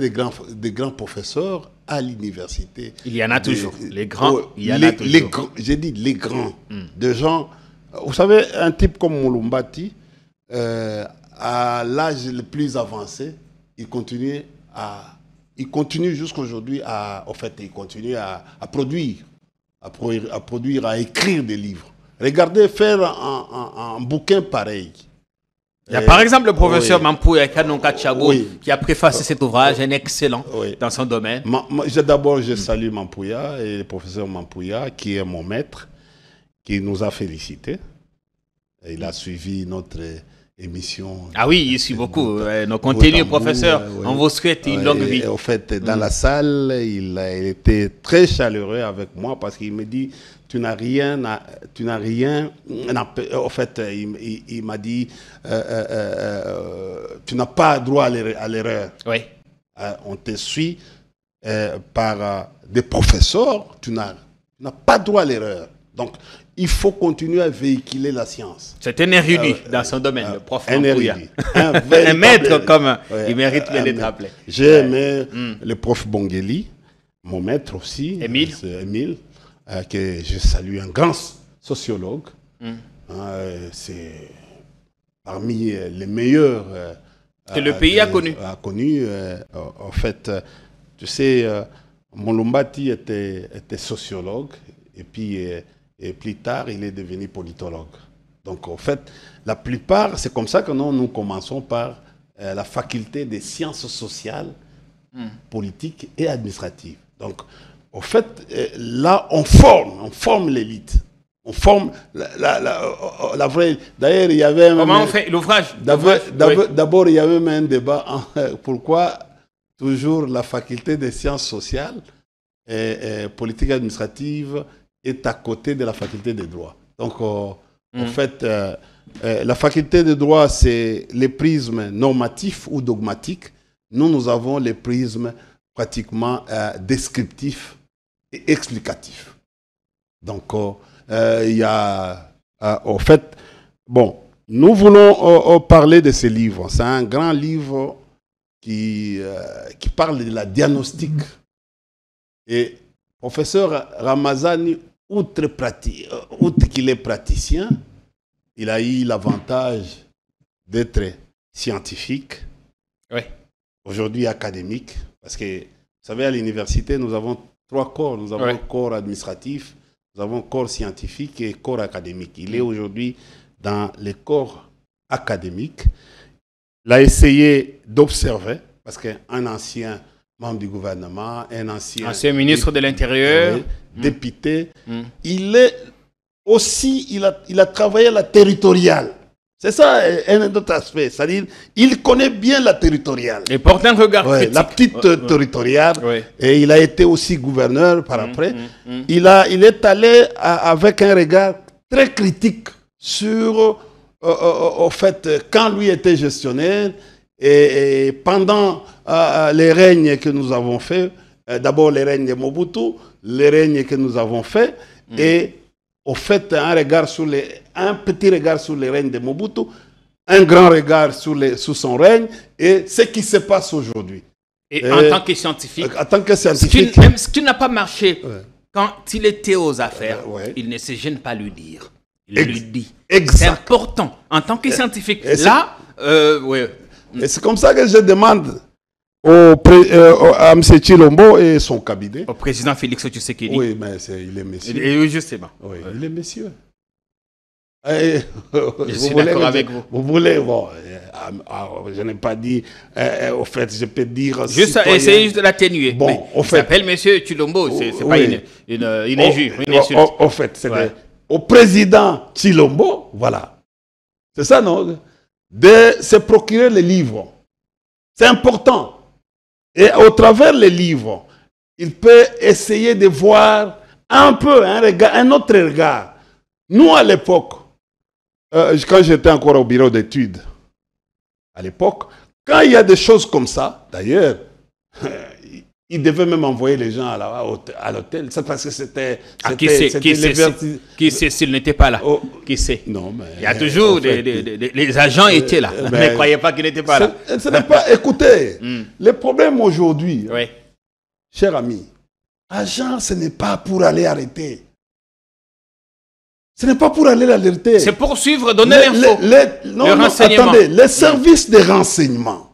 des grands professeurs à l'université. Il y en a toujours. Les grands, il y en a toujours. J'ai dit les grands. Des gens, vous savez, un type comme Mulumbati, à l'âge le plus avancé, il continue jusqu'à aujourd'hui à produire, à écrire des livres. Regardez faire un bouquin pareil. Il y a par exemple le professeur Mampouya Kanonka Tchabo qui a préfacé cet ouvrage, un excellent dans son domaine. D'abord, je salue Mampouya et le professeur Mampouya qui est mon maître, qui nous a félicités. Il a suivi notre émission. Ah oui, il suit beaucoup nos contenus, professeur. On vous souhaite une longue vie. En fait, dans la salle, il était très chaleureux avec moi parce qu'il me dit tu n'as rien. En fait, il m'a dit tu n'as pas droit à l'erreur. Oui. On te suit par des professeurs, tu n'as pas droit à l'erreur. Donc, il faut continuer à véhiculer la science. C'est un érudit dans son domaine, le prof Mampouya. Un maître comme il mérite bien d'être appelé. J'ai aimé le prof Bongeli, mon maître aussi, Émile, que je salue, un grand sociologue. C'est parmi les meilleurs que le pays a connu. En fait, tu sais, Mulumbati était sociologue et puis et plus tard, il est devenu politologue. Donc, en fait, la plupart, c'est comme ça que nous commençons par la faculté des sciences sociales, politiques et administratives. Donc, en fait, là, on forme l'élite. On forme la vraie... D'ailleurs, il y avait... Comment on fait l'ouvrage? D'abord, il y avait même un débat. Pourquoi toujours la faculté des sciences sociales et politiques et administratives est à côté de la faculté de droit. Donc, en fait, la faculté de droit, c'est les prismes normatifs ou dogmatiques. Nous avons les prismes pratiquement descriptifs et explicatifs. Donc, il y a, en fait, bon, nous voulons parler de ce livre. C'est un grand livre qui parle de la diagnostic. Et professeur Ramazani, outre qu'il est praticien, il a eu l'avantage d'être scientifique, aujourd'hui académique, parce que, vous savez, à l'université, nous avons 3 corps. Nous avons corps administratif, nous avons corps scientifique et corps académique. Il est aujourd'hui dans les corps académiques. Il a essayé d'observer, parce qu'un ancien membre du gouvernement, un ancien ministre de l'Intérieur, député. Il est aussi, il a travaillé à la territoriale. C'est ça un autre aspect. C'est-à-dire, il connaît bien la territoriale. Et porte un regard critique. La petite territoriale. Et il a été aussi gouverneur par après. Il est allé avec un regard très critique sur, au fait, quand lui était gestionnaire, et pendant les règnes que nous avons faits, d'abord les règnes de Mobutu, les règnes que nous avons faits, et au fait un petit regard sur les règnes de Mobutu, un grand regard sur son règne, et ce qui se passe aujourd'hui. Et en tant que scientifique, ce qui n'a pas marché quand il était aux affaires, il ne se gêne pas à lui dire. Il lui dit. C'est important. En tant que scientifique, là, et c'est comme ça que je demande à M. Tshilombo et son cabinet. Au président Félix Tshisekedi. Oui, mais il est monsieur. Et justement. Oui, il est monsieur. Je suis d'accord avec vous. Vous voulez, bon, je n'ai pas dit, au fait, je peux dire... Juste essayer de l'atténuer. Bon, il s'appelle M. Tshilombo, c'est pas une injure, une insulte. Au fait, c'est au président Tshilombo, voilà. C'est ça, non? De se procurer les livres. C'est important. Et au travers les livres, il peut essayer de voir un peu un autre regard. Nous, à l'époque, quand j'étais encore au bureau d'études, à l'époque, quand il y a des choses comme ça, d'ailleurs, Il devait même envoyer les gens à l'hôtel. C'est parce que c'était... Qui sait s'il n'était pas là? Qui sait? Non, mais... Il y a toujours les agents étaient là. Mais ne croyez pas qu'ils n'étaient pas là. Ce n'est pas... Écoutez, le problème aujourd'hui, cher ami, agent, ce n'est pas pour aller arrêter. Ce n'est pas pour aller l'arrêter. C'est pour suivre, donner l'info. Non, attendez, les services de renseignement.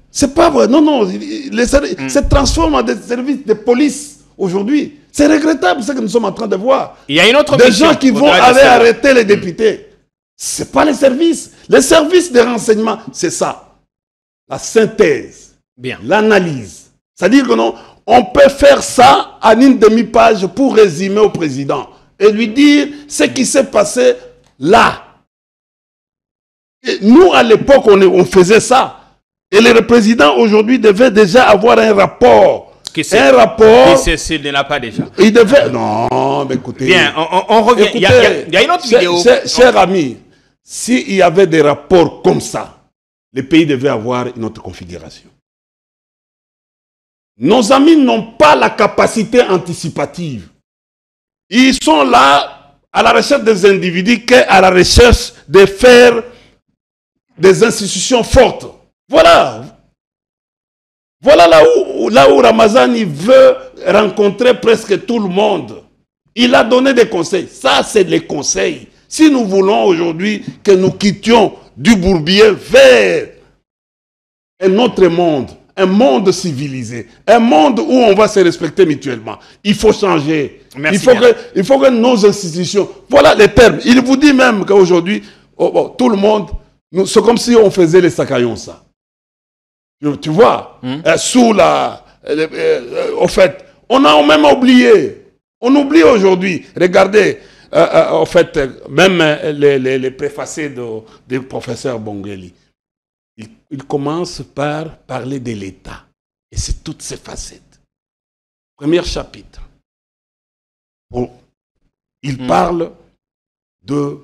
C'est pas vrai. Non, se transforme en des services de police aujourd'hui. C'est regrettable ce que nous sommes en train de voir. Il y a une autre des gens qui vont aller arrêter les députés. C'est pas les services. Les services de renseignement, c'est ça. La synthèse. Bien. L'analyse. C'est-à-dire que non, on peut faire ça en une demi-page pour résumer au président et lui dire ce qui s'est passé là. Et nous, à l'époque, on faisait ça. Et le président aujourd'hui devait déjà avoir un rapport. Un rapport. S'il ne l'a pas déjà. Il devait. Non, mais écoutez. Bien, on revient. Écoutez, il y a une autre vidéo. Cher ami, s'il y avait des rapports comme ça, le pays devait avoir une autre configuration. Nos amis n'ont pas la capacité anticipative. Ils sont là à la recherche des individus qu'à la recherche de faire des institutions fortes. Voilà. Voilà là où Ramazani veut rencontrer presque tout le monde. Il a donné des conseils. Ça, c'est les conseils. Si nous voulons aujourd'hui que nous quittions du bourbier vers un autre monde, un monde civilisé, un monde où on va se respecter mutuellement, il faut changer. Il faut que nos institutions... Voilà les termes. Il vous dit même qu'aujourd'hui, tout le monde, c'est comme si on faisait les sacaillons, ça. Tu vois, sous la... au fait, on a même oublié. On oublie aujourd'hui. Regardez, au fait, même les préfacés du professeur Bongeli. Il commence par parler de l'État. Et c'est toutes ces facettes. Premier chapitre. Il parle de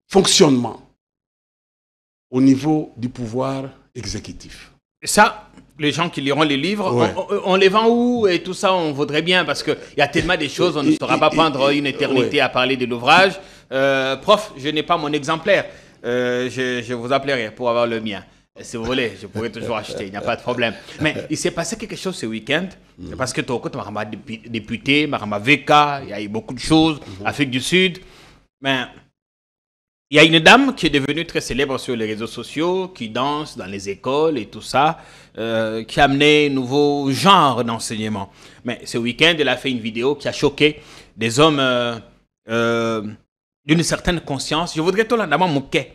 fonctionnement au niveau du pouvoir exécutif. Et ça, les gens qui liront les livres, on les vend où et tout ça, on voudrait bien parce qu'il y a tellement de choses, on ne saura pas prendre une éternité à parler de l'ouvrage. Prof, je n'ai pas mon exemplaire. Je vous appellerai pour avoir le mien. Si vous voulez, je pourrais toujours acheter, il n'y a pas de problème. Mais il s'est passé quelque chose ce week-end, parce que Toko, Marama député, Marama VK, il y a eu beaucoup de choses, Afrique du Sud. Mais il y a une dame qui est devenue très célèbre sur les réseaux sociaux, qui danse dans les écoles et tout ça, qui a amené un nouveau genre d'enseignement. Mais ce week-end, elle a fait une vidéo qui a choqué des hommes d'une certaine conscience. Je voudrais tout l'endamant mouké.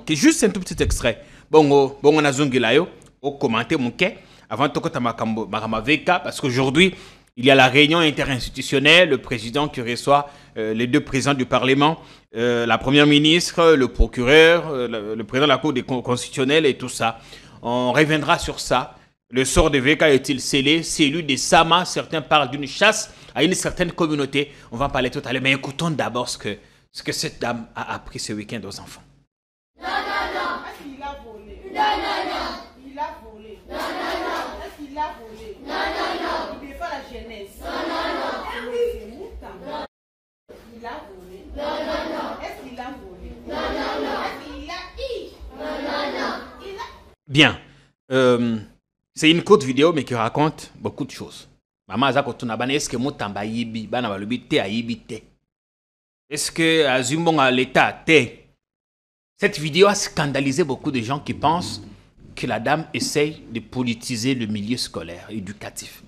Juste un tout petit extrait. Bon, on a zungilayo, au commenter mouké, avant tout que Marama VK, parce qu'aujourd'hui, il y a la réunion interinstitutionnelle, le président qui reçoit les deux présidents du Parlement, la première ministre, le procureur, le président de la Cour constitutionnelle et tout ça. On reviendra sur ça. Le sort de VK est-il scellé? Celui de Sama, certains parlent d'une chasse à une certaine communauté. On va en parler tout à l'heure, mais écoutons d'abord ce que cette dame a appris ce week-end aux enfants. Non. Est-ce qu'il a volé? Non. Il a volé. Non. Est-ce qu'il a volé? Non. Il défend la jeunesse. Non. Il a volé. Non. Est-ce qu'il a volé? Non. Est-ce qu'il a Bien. C'est une courte vidéo, mais qui raconte beaucoup de choses. Maman Azakotuna, est-ce que Moutamba Yibi, Bana Lubite a Yibite? Est-ce que Azumbon a l'État te? Cette vidéo a scandalisé beaucoup de gens qui pensent que la dame essaye de politiser le milieu scolaire, éducatif.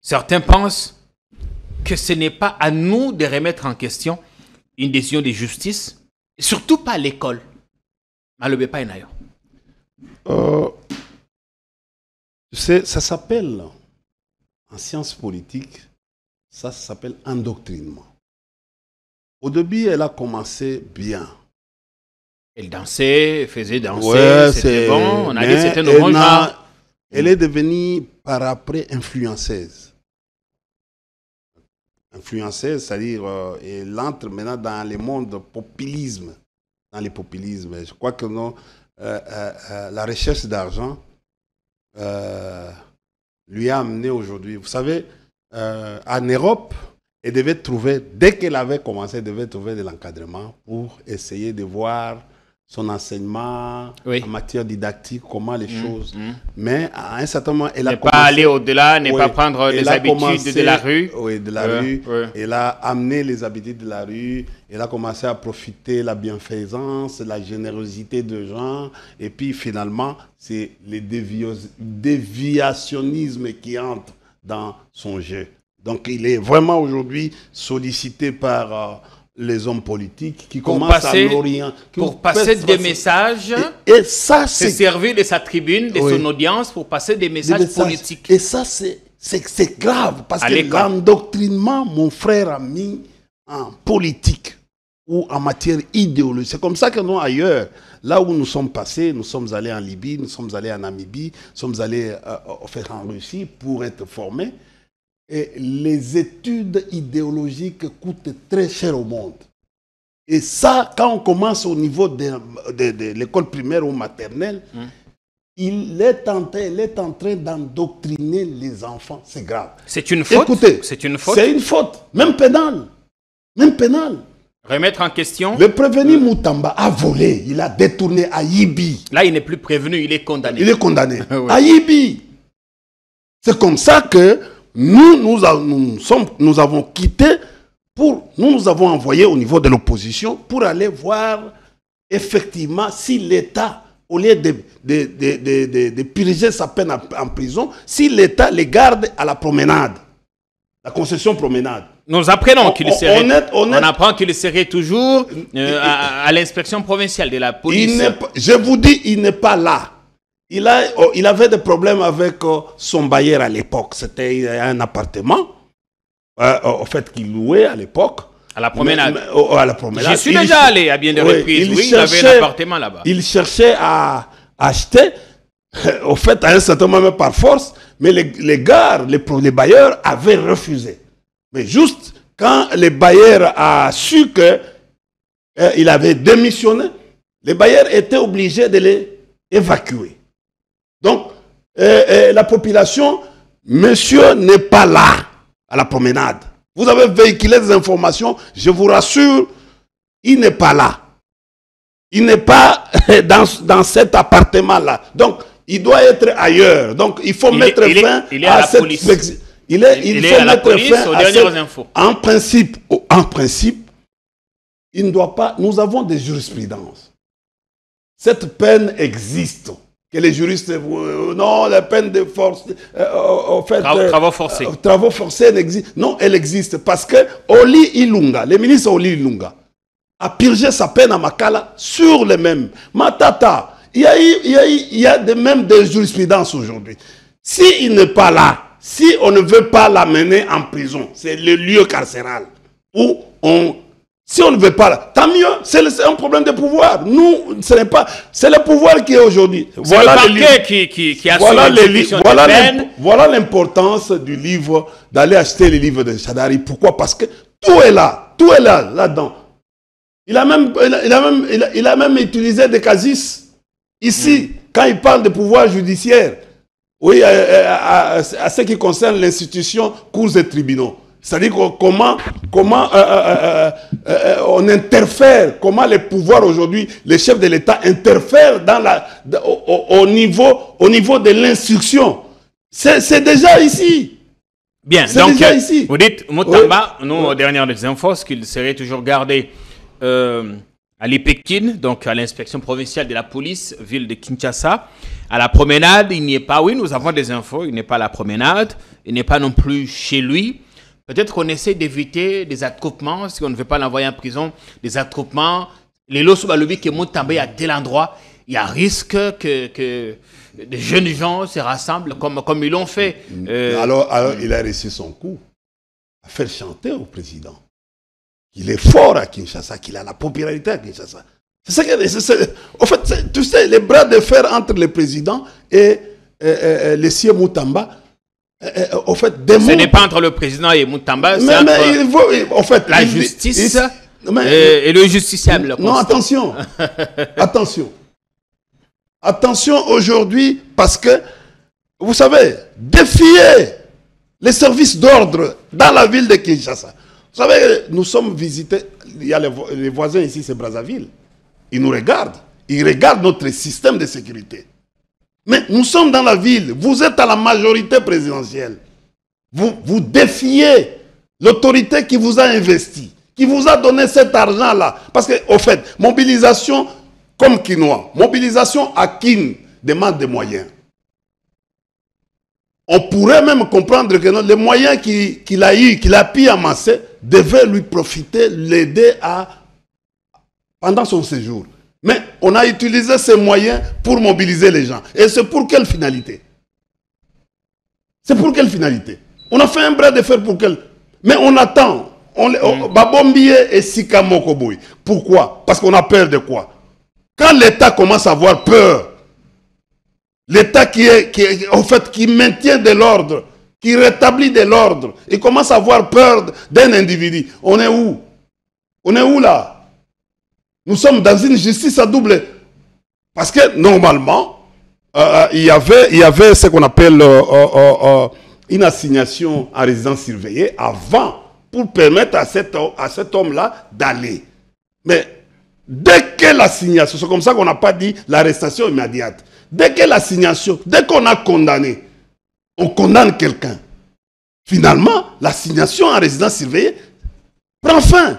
Certains pensent que ce n'est pas à nous de remettre en question une décision de justice, et surtout pas à l'école. Malobé pas d'ailleurs. Ça s'appelle, en sciences politiques, ça s'appelle endoctrinement. Au début, elle a commencé bien. Elle dansait, faisait danser, c'était bon. On a dit que c'était un bon genre. Elle est devenue par après influenceuse. Influenceuse, c'est-à-dire, elle entre maintenant dans le monde populisme. Dans les populismes. Je crois que non, la recherche d'argent lui a amené aujourd'hui. Vous savez, en Europe, elle devait trouver, dès qu'elle avait commencé, elle devait trouver de l'encadrement pour essayer de voir son enseignement en matière didactique, comment les choses. Mais à un certain moment, elle a commencé... Ne pas aller au-delà, ne pas prendre les habitudes de la rue. Oui, de la rue. Elle a amené les habitudes de la rue. Elle a commencé à profiter de la bienfaisance, la générosité de gens. Et puis finalement, c'est le déviationnisme qui entre dans son jeu. Donc il est vraiment aujourd'hui sollicité par... les hommes politiques qui commencent à l'orienter. Pour passer des messages, et ça, c'est servir de sa tribune, de son audience, pour passer des messages politiques. Et ça, c'est grave, parce que l'endoctrinement, mon frère a mis en politique ou en matière idéologique. C'est comme ça que nous, ailleurs, là où nous sommes passés, nous sommes allés en Libye, nous sommes allés en Namibie, nous sommes allés en Russie pour être formés. Et les études idéologiques coûtent très cher au monde. Et ça, quand on commence au niveau de l'école primaire ou maternelle, il est en train d'endoctriner les enfants. C'est grave. C'est une faute. Écoutez, c'est une faute. C'est une faute, même pénale. Même pénale. Remettre en question. Le prévenu Moutamba a volé, il a détourné à Yibi. Là, il n'est plus prévenu, il est condamné. Il est condamné. À Yibi. C'est comme ça que nous avons quitté, nous avons envoyé au niveau de l'opposition pour aller voir effectivement si l'État, au lieu de purger sa peine en prison, si l'État les garde à la promenade, la concession promenade. Nous apprenons qu'il serait, on apprend qu'il serait toujours à l'inspection provinciale de la police. Je vous dis, il n'est pas là. Il avait des problèmes avec son bailleur à l'époque. C'était un appartement, au fait, qu'il louait à l'époque. À la promenade. À la promenade. Je suis déjà allé à bien des reprises. Oui, il avait un appartement là-bas. Il cherchait à acheter, au fait, à un certain moment par force, mais les gars, les bailleurs avaient refusé. Mais juste quand les bailleurs a su qu'il avait démissionné, les bailleurs étaient obligés de les évacuer. Donc, la population, monsieur n'est pas là, à la promenade. Vous avez véhiculé des informations, je vous rassure, il n'est pas là. Il n'est pas dans cet appartement-là. Donc, il doit être ailleurs. Donc, il faut mettre fin à cette... Police. Il faut mettre fin à cette... En principe, il ne doit pas... Nous avons des jurisprudences. Cette peine existe. Que les juristes... non, la peine de force... travaux forcés. Travaux forcés n'existent. Non, elle existe. Parce que Oli Ilunga, le ministre Oli Ilunga, a purgé sa peine à Makala sur les mêmes. Matata, il y a même des jurisprudences aujourd'hui. S'il n'est pas là, si on ne veut pas l'amener en prison, c'est le lieu carcéral où on... Si on ne veut pas, là, tant mieux, c'est un problème de pouvoir. Nous, ce n'est pas... C'est le pouvoir qui est aujourd'hui. Voilà le parquet qui a voilà l'importance du livre, d'aller acheter les livres de Chadari. Pourquoi? Parce que tout est là-dedans. Il a même utilisé des casus ici, quand il parle de pouvoir judiciaire. Oui, à ce qui concerne l'institution, cours et tribunaux. C'est-à-dire comment on interfère, comment les pouvoirs aujourd'hui, les chefs de l'État interfèrent au niveau de l'instruction. C'est déjà ici. Bien, donc vous dites, Moutamba, nous, aux dernières infos, qu'il serait toujours gardé à l'Ipekine, donc à l'inspection provinciale de la police, ville de Kinshasa. À la promenade, il n'y est pas. Oui, nous avons des infos, il n'est pas à la promenade, il n'est pas non plus chez lui. Peut-être qu'on essaie d'éviter des attroupements, si on ne veut pas l'envoyer en prison, des attroupements. Les lots balobi qui montent à tel endroit, il y a risque que des jeunes gens se rassemblent comme ils l'ont fait. Alors, il a réussi son coup à faire chanter au président qu'il est fort à Kinshasa, qu'il a la popularité à Kinshasa. C'est ça que... En fait, tu sais, les bras de fer entre le président et le sieur Moutamba, en fait, ce n'est pas entre le président et Moutamba, c'est entre la justice et le justiciable. Non, attention. Attention. Attention aujourd'hui, parce que vous savez, défier les services d'ordre dans la ville de Kinshasa. Vous savez, nous sommes visités, il y a les voisins ici, c'est Brazzaville. Ils nous regardent. Ils regardent notre système de sécurité. Mais nous sommes dans la ville. Vous êtes à la majorité présidentielle. Vous défiez l'autorité qui vous a investi, qui vous a donné cet argent-là. Parce que, au fait, mobilisation comme Quinoa, mobilisation à Kin demande des moyens. On pourrait même comprendre que les moyens qu'il a eu, qu'il a pu amasser, devaient lui profiter, l'aider pendant son séjour. Mais on a utilisé ces moyens pour mobiliser les gens. Et c'est pour quelle finalité? C'est pour quelle finalité? On a fait un bras de fer pour quelle... Mais on attend. Babombié et Sikamokoboui. Pourquoi? Parce qu'on a peur de quoi? Quand l'État commence à avoir peur, l'État qui maintient de l'ordre, qui rétablit de l'ordre, il commence à avoir peur d'un individu. On est où? On est où là? Nous sommes dans une justice à double. Parce que normalement, il y avait ce qu'on appelle une assignation en résidence surveillée avant pour permettre à cet homme-là d'aller. Mais dès que l'assignation, c'est comme ça qu'on n'a pas dit l'arrestation immédiate. Dès que l'assignation, dès qu'on a condamné, on condamne quelqu'un. Finalement, l'assignation en résidence surveillée prend fin.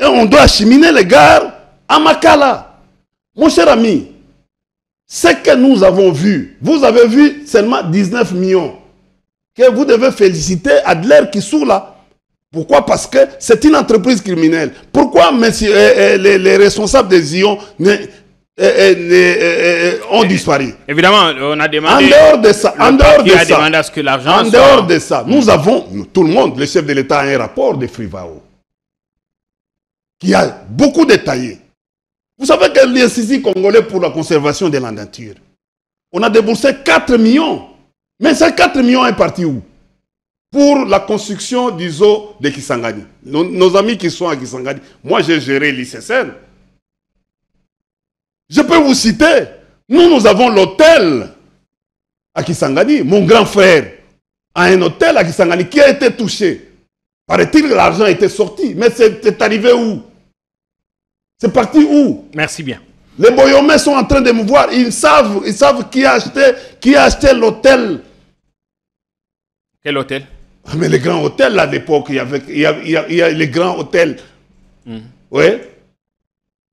Et on doit acheminer les gars à Makala. Mon cher ami, ce que nous avons vu, vous avez vu seulement 19 millions que vous devez féliciter Adler Kissoula. Pourquoi? Parce que c'est une entreprise criminelle. Pourquoi les responsables des Zion ont disparu? Évidemment, on a demandé... En dehors de ça, nous avons, tout le monde, le chef de l'État a un rapport de Frivao qui a beaucoup détaillé. Vous savez que l'Institut congolais pour la conservation de la nature, on a déboursé 4 millions. Mais ces 4 millions est parti où? Pour la construction du zoo de Kisangani. Nos amis qui sont à Kisangani, moi j'ai géré l'ICSN. Je peux vous citer, nous avons l'hôtel à Kisangani. Mon grand frère a un hôtel à Kisangani qui a été touché. Paraît-il que l'argent était sorti. Mais c'est arrivé où? C'est parti où? Merci bien. Les Boyomais sont en train de me voir. Ils savent qui a acheté l'hôtel. Quel hôtel? Mais les grands hôtels, là, à l'époque, il y a les grands hôtels. Oui.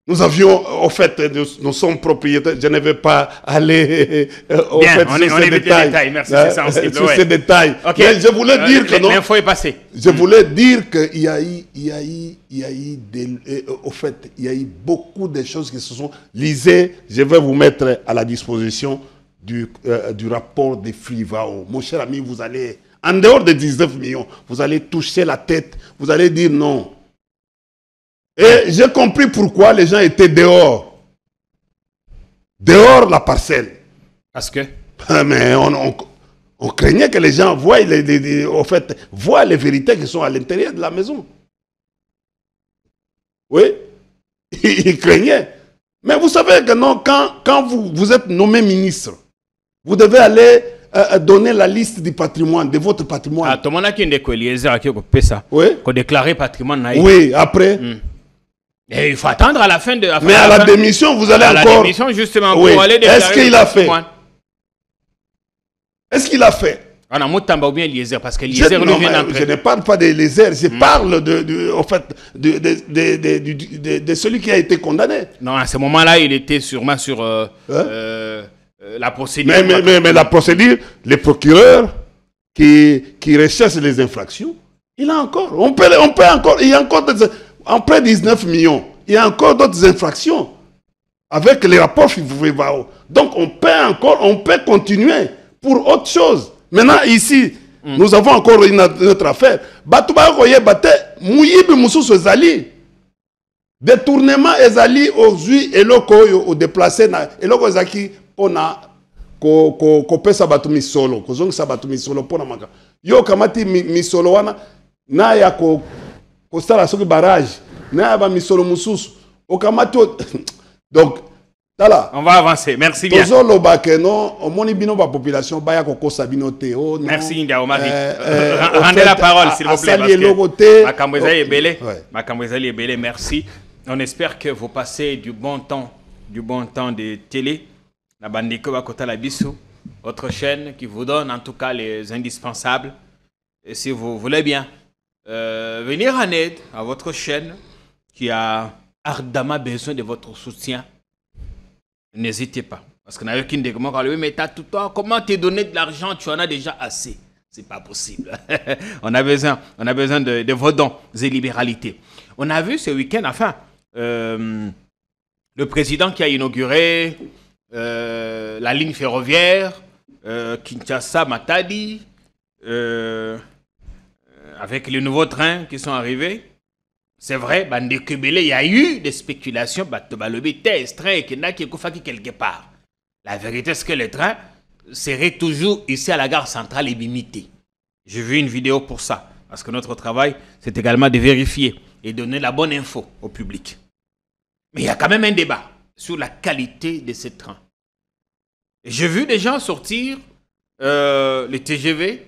Nous avions, au fait, nous sommes propriétaires. Je ne vais pas aller sur ces détails. Merci, c'est sensible. Sur ces détails. Okay. Mais je voulais dire que non. L'info est passée. Je voulais dire qu'il y a eu beaucoup de choses qui se sont lisées. Je vais vous mettre à la disposition du rapport de Frivao. Mon cher ami, vous allez, en dehors de 19 millions, vous allez toucher la tête. Vous allez dire non. Et j'ai compris pourquoi les gens étaient dehors. Dehors la parcelle. Parce que? Mais on craignait que les gens voient les vérités qui sont à l'intérieur de la maison. Oui. Ils craignaient. Mais vous savez que non, quand vous êtes nommé ministre, vous devez aller donner la liste du patrimoine, de votre patrimoine. Ah, tout le monde a qui ça. Oui. Qu'on déclare patrimoine. Oui, après. Et il faut attendre à la fin de... Mais à la démission, vous allez encore... À la démission, justement, pour aller déclarer... Est-ce qu'il a fait? Est-ce qu'il a fait? On a Moutamba ou bien Eliezer, parce que Eliezer lui vient d'entrer. Je ne parle pas d'Eliezer, je parle de celui qui a été condamné. Non, à ce moment-là, il était sûrement sur la procédure. Mais la procédure, les procureurs qui recherchent les infractions, il a encore... On peut encore... Il y a encore... En près de 19 millions, il y a encore d'autres infractions avec les rapports FIVAO. Donc on peut continuer pour autre chose. Maintenant ici, nous avons encore une autre affaire. Détournement ezali aujourd'hui eloko au déplacé na eloko ezaki pona ko pesa batu misolo ko zongisa batu misolo pona maka. Yo kamati misolo wana na ya ko Kostala soki barrage, na ba misolo mususu, okamati donc On va avancer. Merci bien. Merci India Omari. Rendez la parole, s'il vous plaît. Merci. On espère que vous passez du bon temps de télé. La Bandiko Bakota Labiso, votre chaîne qui vous donne en tout cas les indispensables. Et si vous voulez bien venir en aide à votre chaîne qui a ardemment besoin de votre soutien, n'hésitez pas. Parce qu'on n'a aucune dégoût. Mais comment te donner de l'argent? Tu en as déjà assez. C'est pas possible. on a besoin de vos dons et libéralités. On a vu ce week-end, enfin, le président qui a inauguré la ligne ferroviaire Kinshasa-Matadi, avec les nouveaux trains qui sont arrivés. C'est vrai, il y a eu des spéculations, train quelque part. La vérité, c'est que le train serait toujours ici à la gare centrale et limité. J'ai vu une vidéo pour ça, parce que notre travail, c'est également de vérifier et donner la bonne info au public. Mais il y a quand même un débat sur la qualité de ces trains. J'ai vu des gens sortir les TGV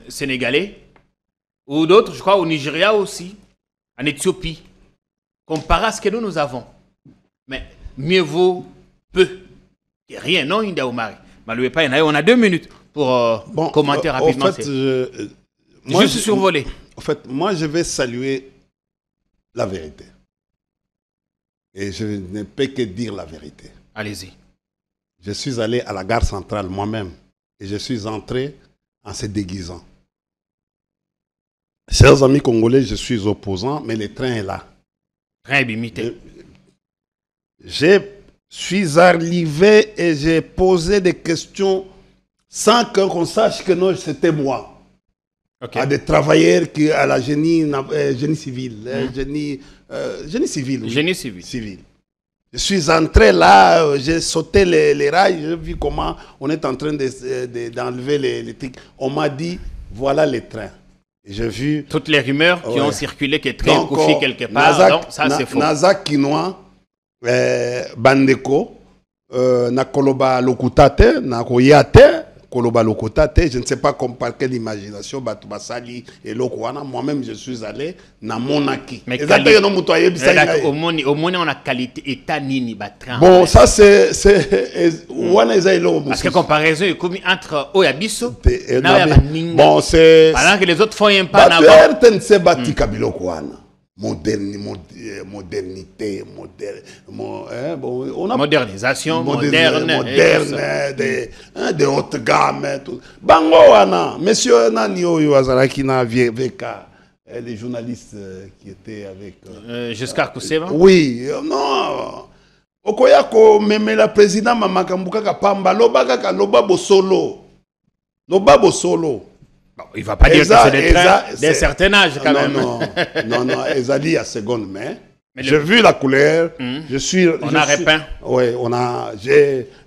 sénégalais, ou d'autres, je crois, au Nigeria aussi, en Éthiopie, comparé à ce que nous avons. Mais mieux vaut peu que rien, non, India Omari. On a 2 minutes pour commenter rapidement. En fait, moi, juste survolé. En fait, moi, je vais saluer la vérité. Et je ne peux que dire la vérité. Allez-y. Je suis allé à la gare centrale moi-même et je suis entré en se déguisant. Chers amis congolais, je suis opposant, mais le train est là. Train limité. Je suis arrivé et j'ai posé des questions sans qu'on sache que non, c'était moi. Okay. À des travailleurs qui, à la génie civil. Génie civil. Oui. Génie civil. Je suis entré là, j'ai sauté les rails, j'ai vu comment on est en train d'enlever les trucs. On m'a dit, voilà les trains. J'ai vu toutes les rumeurs qui ont circulé que train couché quelque part. Donc, ça c'est faux. Nazak Kinoa, Bandeko, Nakoloba Lokutate, Nakoyate, Koloba Lokutate, je ne sais pas par quelle imagination, Batubasali et Lokwana, moi-même je suis allé dans Monaki. Mais au moins on a qualité état nini batran. Bon, ça c'est parce que comparaison est commis entre Oyabiso et bon, c'est pendant que les autres font un pas en avant. Modernité, modernisation, moderne, de haute gamme, tout. Bango wana, monsieur Nani Oyo Azaraki na Veka, les journalistes qui étaient avec. Giscard Koussema. Oui, non. Okoyako meme la président Mamakambuka Kapamba, lobaka lobabo solo. Lobabo solo. Il ne va pas dire que c'est des trains d'un certain âge quand même. Non, Ezali à seconde main. J'ai vu la couleur. On a repeint. Oui, on a.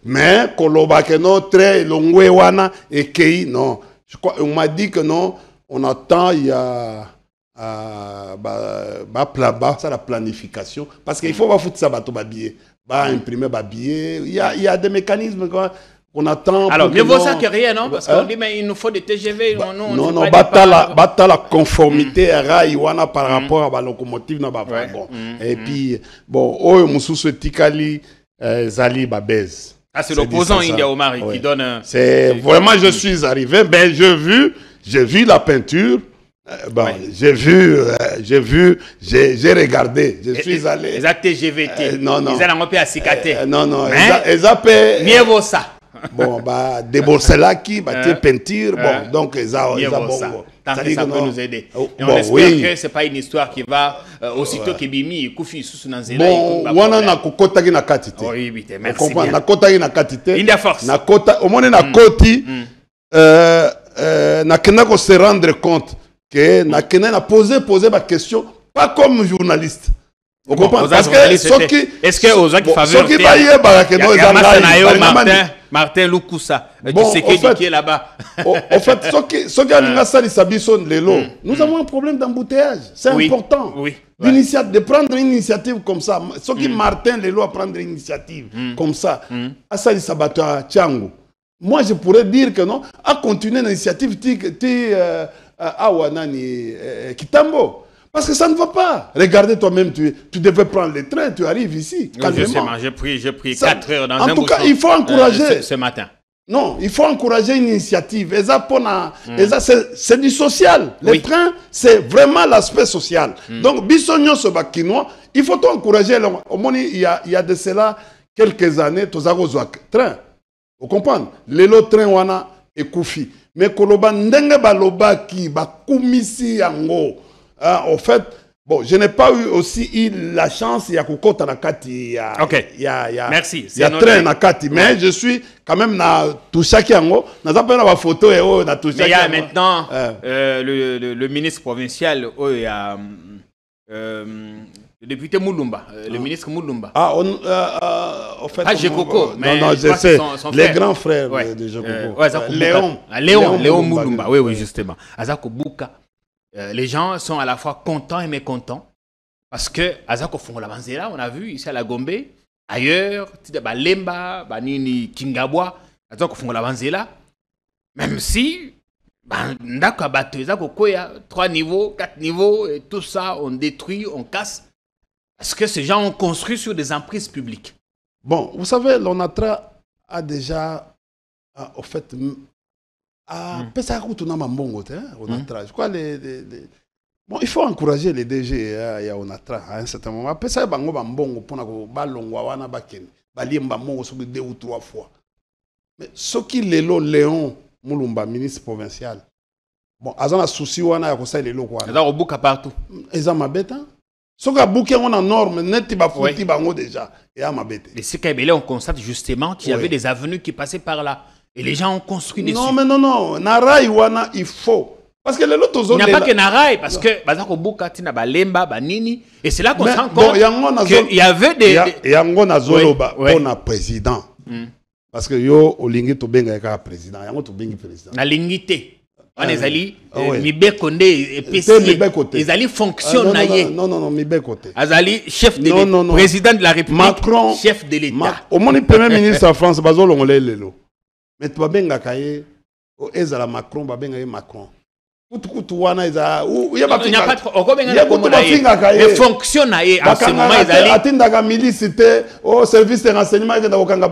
Mais Koloba Keno, très longwe wana et Kei, non. Je crois, on m'a dit que non, on attend, il y a. Ça, la planification. Parce qu'il faut foutre ça, imprimer billet. Il y a des mécanismes. On attend. Alors, mieux vaut ça que rien, non? Parce qu'on dit, mais il nous faut des TGV. Non, bata la conformité Raïwana par rapport à la locomotive. Et puis, bon, oh, Moussou Tikali, Zali Babez. Ah, c'est l'opposant India Omari qui donne. C'est vraiment, je suis arrivé, ben, j'ai vu la peinture. Bon, j'ai regardé, je suis allé. Les TGVT. Non. Ils ont un peu à cicater. Non. Mieux vaut ça. Bon, débourser là qui, peinture, bon, donc, ça peut nous aider. Et on espère que ce n'est pas une histoire qui va, aussitôt que Bimi et Koufi sous Nanzela. Bon, on a un kokotagi na katite. Oui, merci bien. Na kotagi na katite. India Force. Na kota, au moins na koti, na kena ko se rendre compte que na kena na poser ma question, pas comme journaliste. Vous comprenez? Parce que est-ce que aux autres faveurs Martin Loukoussa, tu sais qui est là-bas. En fait, nous avons un problème d'embouteillage. C'est important. Oui. de prendre une initiative comme ça. Ce qui Martin Lelo a prendre une initiative comme ça. Asali Sabato Tchango. Moi, je pourrais dire que non, à continuer l'initiative Kitambo. Parce que ça ne va pas. Regardez toi-même, tu devais prendre le train, tu arrives ici. J'ai pris 4 heures dans un En tout cas, il faut encourager. Ce matin. Non, il faut encourager une initiative. C'est du social. Le train, c'est vraiment l'aspect social. Donc, Bissonio Sobakinois, il faut encourager. Au moins, il y a de cela quelques années, tu as train. Vous comprenez? Le train wana et Koufi. Mais Koloba ndenge baloba ki ba kumisi yango. En fait, bon, je n'ai pas eu la chance il y a kokota na kati merci. Il y a train na kati mais je suis quand même na touchaki yango. Na za pena ba photo et na touchaki. Mais il y a maintenant le ministre provincial il y a le député Moulumba, le ministre Moulumba. En fait, Jekoko, mais non, je sais, les grands frères de Jekoko. Léon Moulumba, oui, justement. Azako Bouka, les gens sont à la fois contents et mécontents parce que Azako Fongola-Banzela, on a vu ici à la Gombe, ailleurs, Lemba, Banini, Kingabwa, Azako Fongola-Banzela, même si, Ndako Abato, Azako Koya, 3 niveaux, 4 niveaux, et tout ça, on détruit, on casse. Parce que ces gens ont construit sur des emprises publiques. Bon, vous savez, l'ONATRA a déjà, au fait, je crois bon, il faut encourager les DG à ONATRA à un certain moment. Après ça, il y a 2 ou 3 fois. Mais ce qui est Léon Moulumba, ministre provincial, bon, ils ont un souci, ils ont un souci, ils ont partout. Ils ont un bête. Ce qui a bouqué en norme, net ba fouti bango déjà et à ma bête. Les Sekabélé, on constate justement qu'il y avait des avenues qui passaient par là et les gens ont construit dessus. Non mais non, Naraï wana il faut parce que les autres zones. Il n'y a pas que Naraï parce que bazako buka tina balemba banini et c'est là qu'on se rend compte qu'il y avait des yango na zoloba on a président parce que yo olingi to benga ka président yango to bengi président. Na lingité. On est allés, Mibé Kondé et PC, ils allaient fonctionner. Non, Mibé Kondé. Ils allaient chef de l'État, président de la République, Macron, chef de l'État. Au moins, le premier ministre en France, Bazol, on l'a dit. Mais tu vas bien gagner, Ezala Macron, va bien gagner Macron. Il n'y a pas de mais fonctionne en ce moment, ils allaient. Milice, au service de renseignement,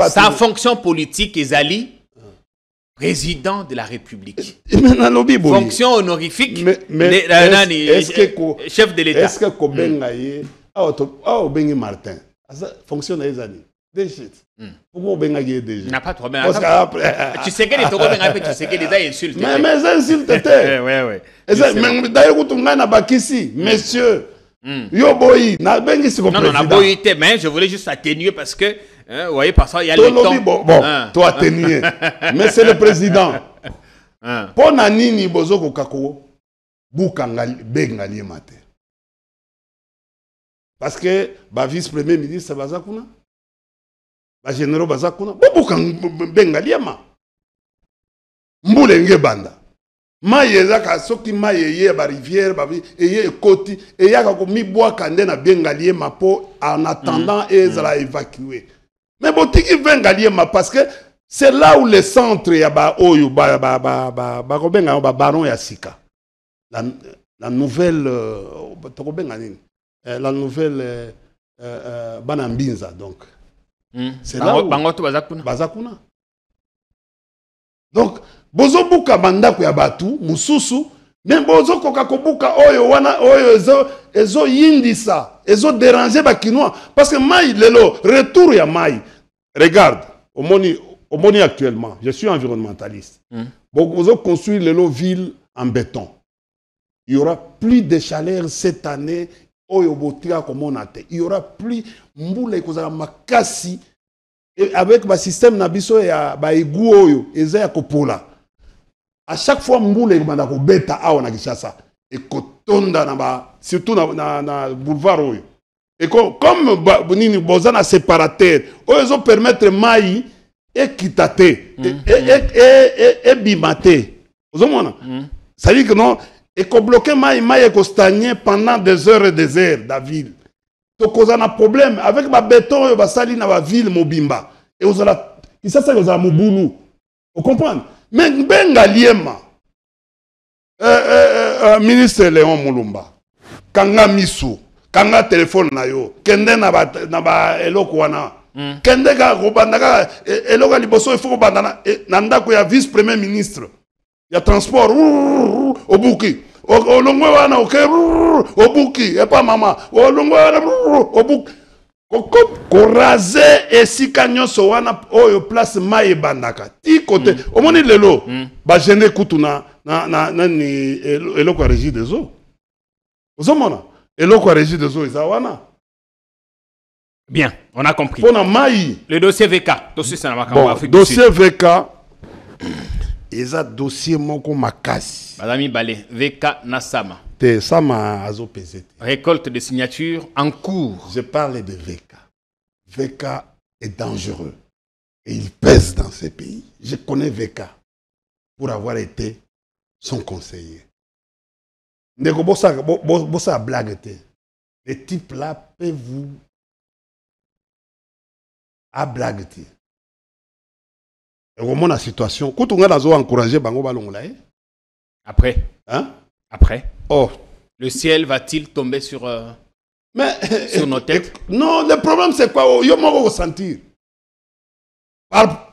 sa fonction politique, ils allaient. Président de la République. Fonction honorifique. Chef de l'État. Est-ce que Kobengaye, Martin, fonction des années. Pourquoi Bengaye déjà? N'a pas de problème. Tu sais que les Togo tu sais que les insultes. Mais insultes. Oui. D'ailleurs, tu as bakisi, messieurs. Yo boy, na bengi si non, na boy, mais je voulais juste atténuer parce que vous voyez, parfois il y a le temps. Bon, toi atténuer. Mais c'est le président. Pour Nanini Bozoko Kako, Boukangali, Bengali Mate. Parce que le vice-premier ministre, c'est Bazakuna. Le général Bazakuna. Boukan Bengali Ma. Mboulenge Banda. Maye zaka soki maye ye ba rivière ba ye koti et ya ka ko mi bois kande na bengali ma po en attendant ezala évacuer. Mais botiki bengali ma parce que c'est là où le centre ya ba oyo ba ko benga ba baron ya sika. La nouvelle to ko benga nini? La nouvelle Banambinza donc. C'est là où Bangoto Bazakuna. Donc bozo buka bandako ya batu mususu même bozo koka kobuka oyo wana oyo ezo yindisa ezo déranger ba kinois parce que mai lelo retour ya mai regarde au moni actuellement je suis environnementaliste bozo construire lelo ville en béton il y aura plus de chaleur cette année oyo botika comme on a été il y aura plus mbula ekozala makasi avec ba système na biso ya ba egu oyo eza ya kopola. À chaque fois, Mboule est ko beta awa na Kishasa et kotonda na ba surtout na boulevard oyo. Et comme nini bozana séparateur, ils ont permettre mai équitaté et bimate. Vous comprenez? Ça dit que non, Et qu'on bloquait maï et qu'on stagnait pendant des heures et des heures, la ville. Donc, on a un problème. Avec ma béton, on va salir dans la ville, Mobimba. Et on a. Ça, c'est un Moboulou. Vous comprenez? Mais, Benga Liema, ministre Léon Moulumba, Kanga Missou, Kanga téléphone na yo, Kende na ba eloko wana. Kende ka robandaka eloko liboso il faut robandana nanda ko ya vice premier ministre. Ya transport obuki. Olongwe wana ok obuki et pas maman. Olongwe wana obuki. Ko raser esika nyonso wana oyo place mai bandaka. Ti côté omoni lelo ba gêner kutuna na ni eloko régie des eaux. Ozomona eloko régie des eaux izawana. Bien, on a compris. Pour maï. Le dossier VK. Dossier dossier VK. Et un dossier moko makasi. Madame Balé, VK Nassama. Sama azo pesé. Récolte de signatures en cours. Je parle de VK. VK est dangereux. Et il pèse dans ces pays. Je connais VK pour avoir été son conseiller. Ndeko bossa blague. Les types là peuvent vous à blague. Et au moins la situation, quand on a encouragé Bango Balonglae. Après. Hein? Après. Oh. Le ciel va-t-il tomber sur, sur nos têtes? Non, le problème c'est quoi? Il y a un ressentir.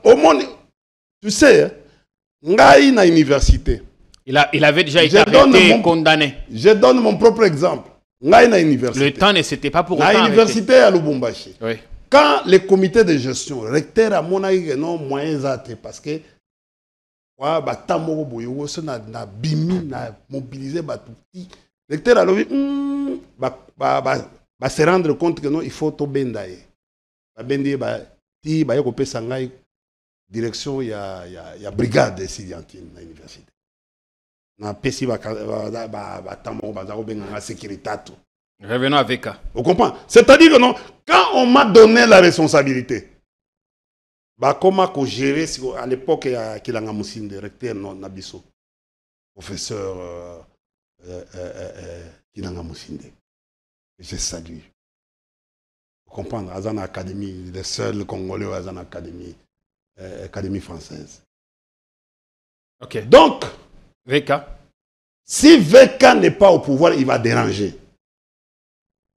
Au monde, tu sais, Ngaï na université. Il avait déjà été arrêté, condamné. Je donne mon propre exemple. Ngaï na université. Le temps ne s'était pas pour autant arrêté. Na université à Lubumbashi. Oui. Quand les comités de gestion, recteur à mon avis, non moyens parce que na bimi na mobiliser batuti recteur a se rendre compte que non il faut to bendaye ba bendi ba ti ba yoko pesa ngai direction ya brigade étudiantine na université na pesi ba tamo ba za ko benga sécurité. Revenons avec ça. Vous comprenez? C'est-à-dire que non, quand on m'a donné la responsabilité, bah comment qu'on gérer à l'époque il y a Kilanga Moussine, recteur Nabiso, professeur Kilanga Moussine. Je salue. Vous comprenez? Azana Académie, les seuls Congolais Azana Académie, Académie française. Ok. Donc, VK. Si VK n'est pas au pouvoir, il va déranger.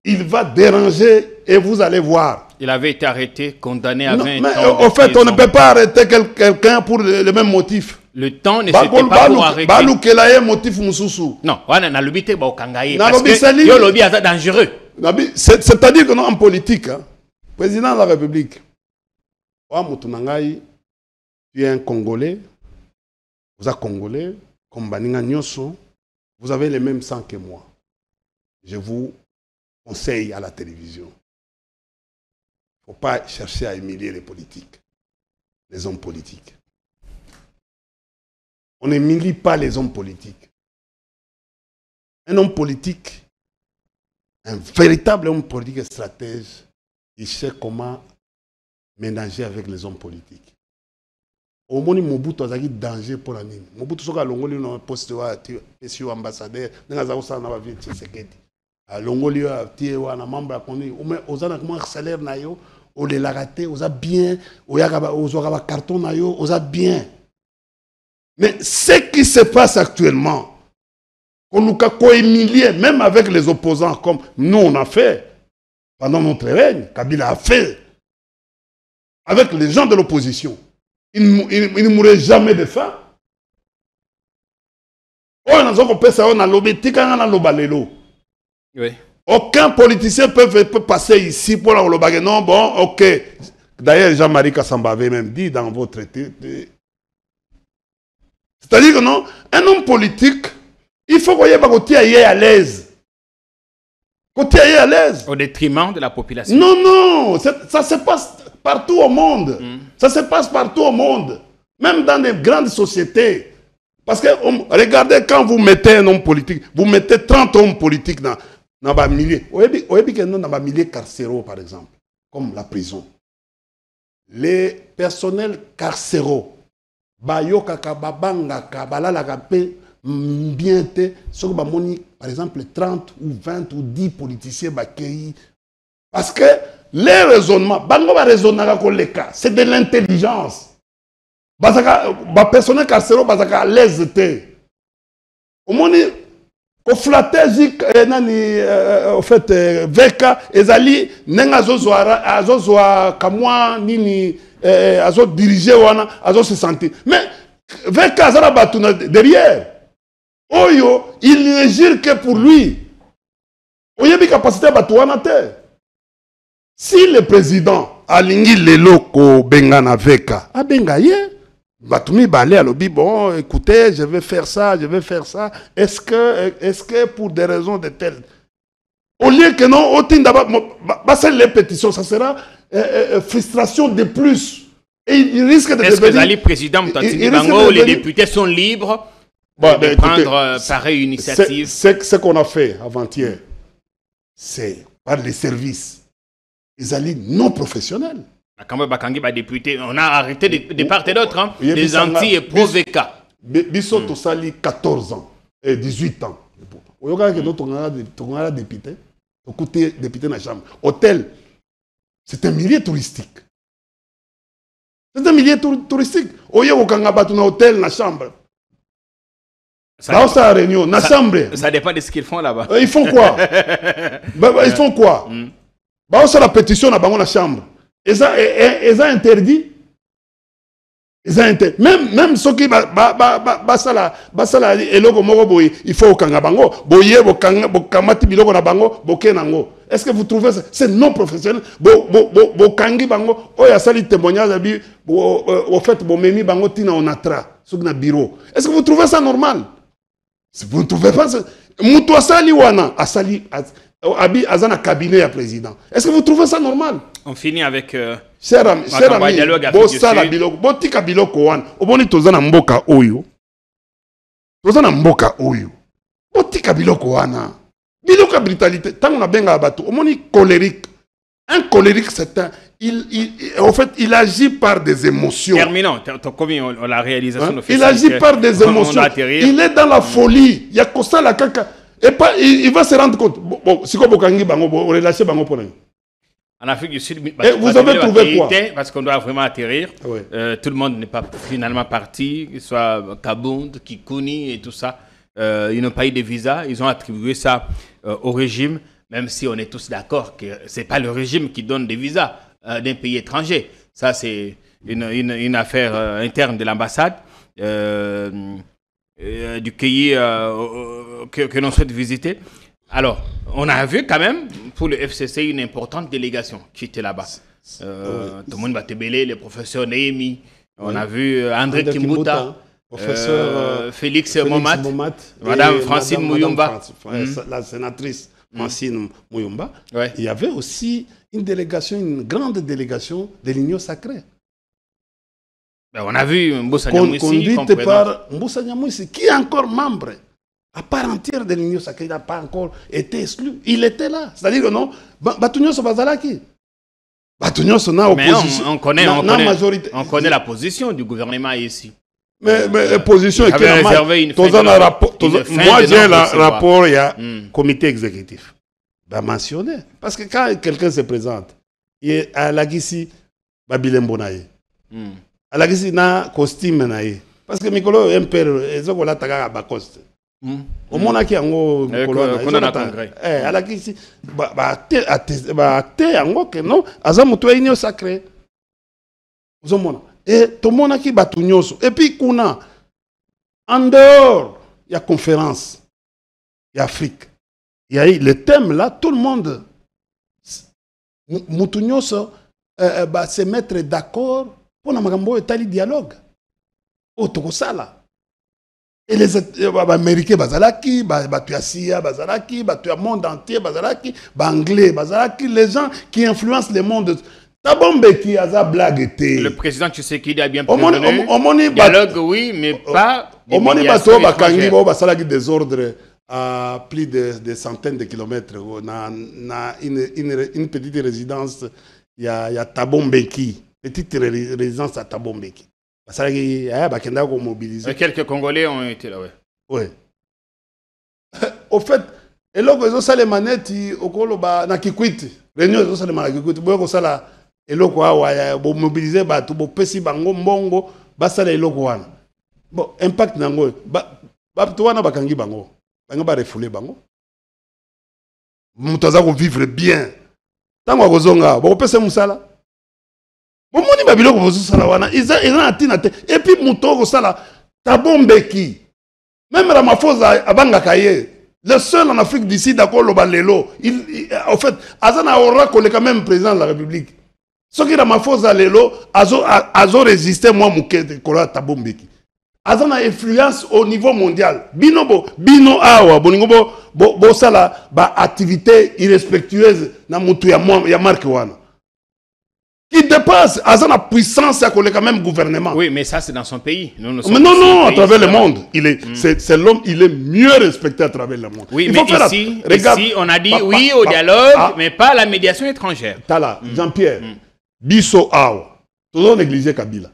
Il va déranger et vous allez voir. Il avait été arrêté, condamné à 20 ans. En fait, on ne peut pas arrêter quelqu'un pour le même motif. Le temps ne s'était pas pour arrêter. Non, on a l'obité au Kangaye. Parce que le lobby est dangereux. C'est-à-dire que nous, en politique, hein, président de la République, tu es un Congolais, vous êtes Congolais, comme Baninga Nyoso, vous avez le même sang que moi. Je vous conseille à la télévision. Il ne faut pas chercher à humilier les politiques, les hommes politiques. On n'humilie pas les hommes politiques. Un homme politique, un véritable homme politique et stratège, il sait comment ménager avec les hommes politiques. Au moins, Mobutu a un danger pour la ligne. Mobutu a un poste de ambassadeur, Longoli a été un membre aux un salaire nayo, au les raté, aux bien, aux carton nayo, aux bien. Mais ce qui se passe actuellement, on nous a co-humilié, même avec les opposants, comme nous on a fait pendant notre règne, Kabila a fait, avec les gens de l'opposition. Il ne mourrait jamais de faim. Oui. Aucun politicien peut passer ici pour la Olobage. Non, bon, ok. D'ailleurs, Jean-Marie Kassamba avait même dit dans votre traité. C'est-à-dire que non, un homme politique, il faut qu'on y ait à l'aise. Qu'on y ait à l'aise. Au détriment de la population. Non, non, ça se passe partout au monde. Ça se passe partout au monde. Même dans les grandes sociétés. Parce que, regardez, quand vous mettez un homme politique, vous mettez 30 hommes politiques dans un milieu. Dans un milieu carcéraux, par exemple, comme la prison. Les personnels carcéraux, bien te ce que bamoni par exemple 30 ou 20 ou 10 politiciens bakei parce que les raisonnements bango ba raisonnaka ko le cas c'est de l'intelligence basaka ba personnel carcéral basaka à l'aise te au moni ko flatejik nani au fait veka ezali nenga azozwa kamwa nini azo diriger wana azo se sentir mais veka azala batuna derrière Oyo, il ne gire que pour lui. Oyo, il a capacité à battre. Si le président a lingi lelo ko bengana veka, a bengaye, batumi balé à l'obi, bon, écoutez, je vais faire ça, je vais faire ça. Est-ce que pour des raisons de telles, au lieu que non, au tin d'abord, c'est les pétitions, ça sera frustration de plus. Et il risque de est-ce que les présidents les députés sont libres? De prendre pareille initiative. Ce qu'on a fait avant-hier, c'est par les services. Ils allaient non professionnels. On a arrêté de part et d'autre, hein, des anti et pro-VK. Bissot au Sali, 14 ans et 18 ans. On a député, député dans la chambre. Hôtel, c'est un milieu touristique. C'est un milieu touristique. On a un hôtel dans la chambre. Ça réunion, ça dépend de ce qu'ils font là-bas. Ils font quoi? Ils font quoi? La pétition dans la chambre. Ils ont interdit. Même ceux qui il faut est-ce que vous trouvez ça? C'est non professionnel. Est-ce que vous trouvez ça normal? Si vous ne trouvez pas ça, Moutouassali Wana, Abi Azana cabinet à président. Est-ce que vous trouvez ça normal? On finit avec. Cher ami, Bossala Biloko, Botika Biloko Wan, Oboni Tozana Mboka Oyo. Tozana Mboka Oyo. Botika Biloko Wana. Biloko brutalité. Tant on a bien abattu, Oboni colérique. Un colérique, c'est un. En fait, il agit par des émotions. Terminons. La réalisation de il agit par des émotions. Il est dans la folie. Il y a comme ça la caca. Et pas, il va se rendre compte. Bon, si vous relâchez Bango pour rien. En Afrique du Sud, vous avez trouvé quoi? Parce qu'on doit vraiment atterrir. Ouais. Tout le monde n'est pas finalement parti, que ce soit Kabound, Kikouni et tout ça. Ils n'ont pas eu de visa. Ils ont attribué ça au régime, même si on est tous d'accord que ce n'est pas le régime qui donne des visas d'un pays étranger. Ça, c'est une affaire interne de l'ambassade du pays que l'on souhaite visiter. Alors, on a vu quand même, pour le FCC, une importante délégation qui était là-bas. Tout le monde va te bêler, le professeur Néhémi. On a vu André Kimbuta, professeur Félix Momat, Madame Francine Mouyumba. La sénatrice Francine Mouyumba. Ouais. Il y avait aussi une délégation, une grande délégation de l'Union sacrée. Ben, on a vu Mboussa Nyamwisi conduite par Mboussa Nyamwisi, qui est encore membre à part entière de l'Union sacrée, il n'a pas encore été exclu. Il était là. C'est-à-dire que non, Batounios Bazalaki. Batounios n'a opposition. On connaît la position du gouvernement ici. Mais la position est réservé une moi, j'ai le rapport, il y a comité exécutif. Bah, mentionné. Parce que quand quelqu'un se présente, il est à la Gissi, Babilem Bonaye. À la Gissi, na costume naïe. Parce que Mikolo est un peu, ils ont la taga à Bacoste. Au monde qui a un congrès. À la Gissi, que non, Azamuto est sacré. Et tout le monde qui bat. Et puis, en dehors, il y a conférence, il y a Afrique. Il y a le thème là, tout le monde. Moutounios se mettre d'accord pour le dialogue. Et les Américains, Bazalaki, Batuasia, Bazalaki, Batua monde entier, Bazalaki, Anglais, Bazalaki, les gens qui influencent le monde. Tabombeki a blague. Le président Tshisekedi a bien prévenu. Dialogue, oui, mais pas. Au monde, il des ordres à plus de centaines de kilomètres. On a une petite résidence. Il y a Tabombeki. Petite résidence à Tabombeki. Quelques Congolais ont été là, ouais. Oui. Au fait, et là, ils ont ça les manettes, au Koloba, na Kikwiti. Réunion, ils ont ça les manettes, Kikwiti. Ils ont ça là, et là, ils mobiliser, ils ont pesé, bango, mbongo, ça les loko wana. Bon, impact nango, tu wana bakangi bango, bango ba refoulé bango. Mutaza ko vivre bien. Tango kozonga, bon pese musala. Bon moni ba biloko bozo sala wana, ils ont atina te. Et puis muto ko sala tabombeki. Même Ramaphosa abanga kaye. Le seul en Afrique d'ici d'accord le balelo. En fait, Azana aura collé quand même président de la République. Ce qui Ramaphosa lelo, azo résisté moi mouké kola tabombeki. Azana influence au niveau mondial. Bino awa boningo bo sala ba activité irrespectueuse na mutu ya marque wana. Qui dépasse Azana puissance à coller quand même gouvernement. Oui, mais ça c'est dans son pays. Nous, mais non, à travers le monde. C'est l'homme, il est mieux respecté à travers le monde. Oui, mais ici, on a dit oui au dialogue, mais pas à la médiation étrangère. Tala, Jean-Pierre, Bisso Awa, tout le monde négligé Kabila.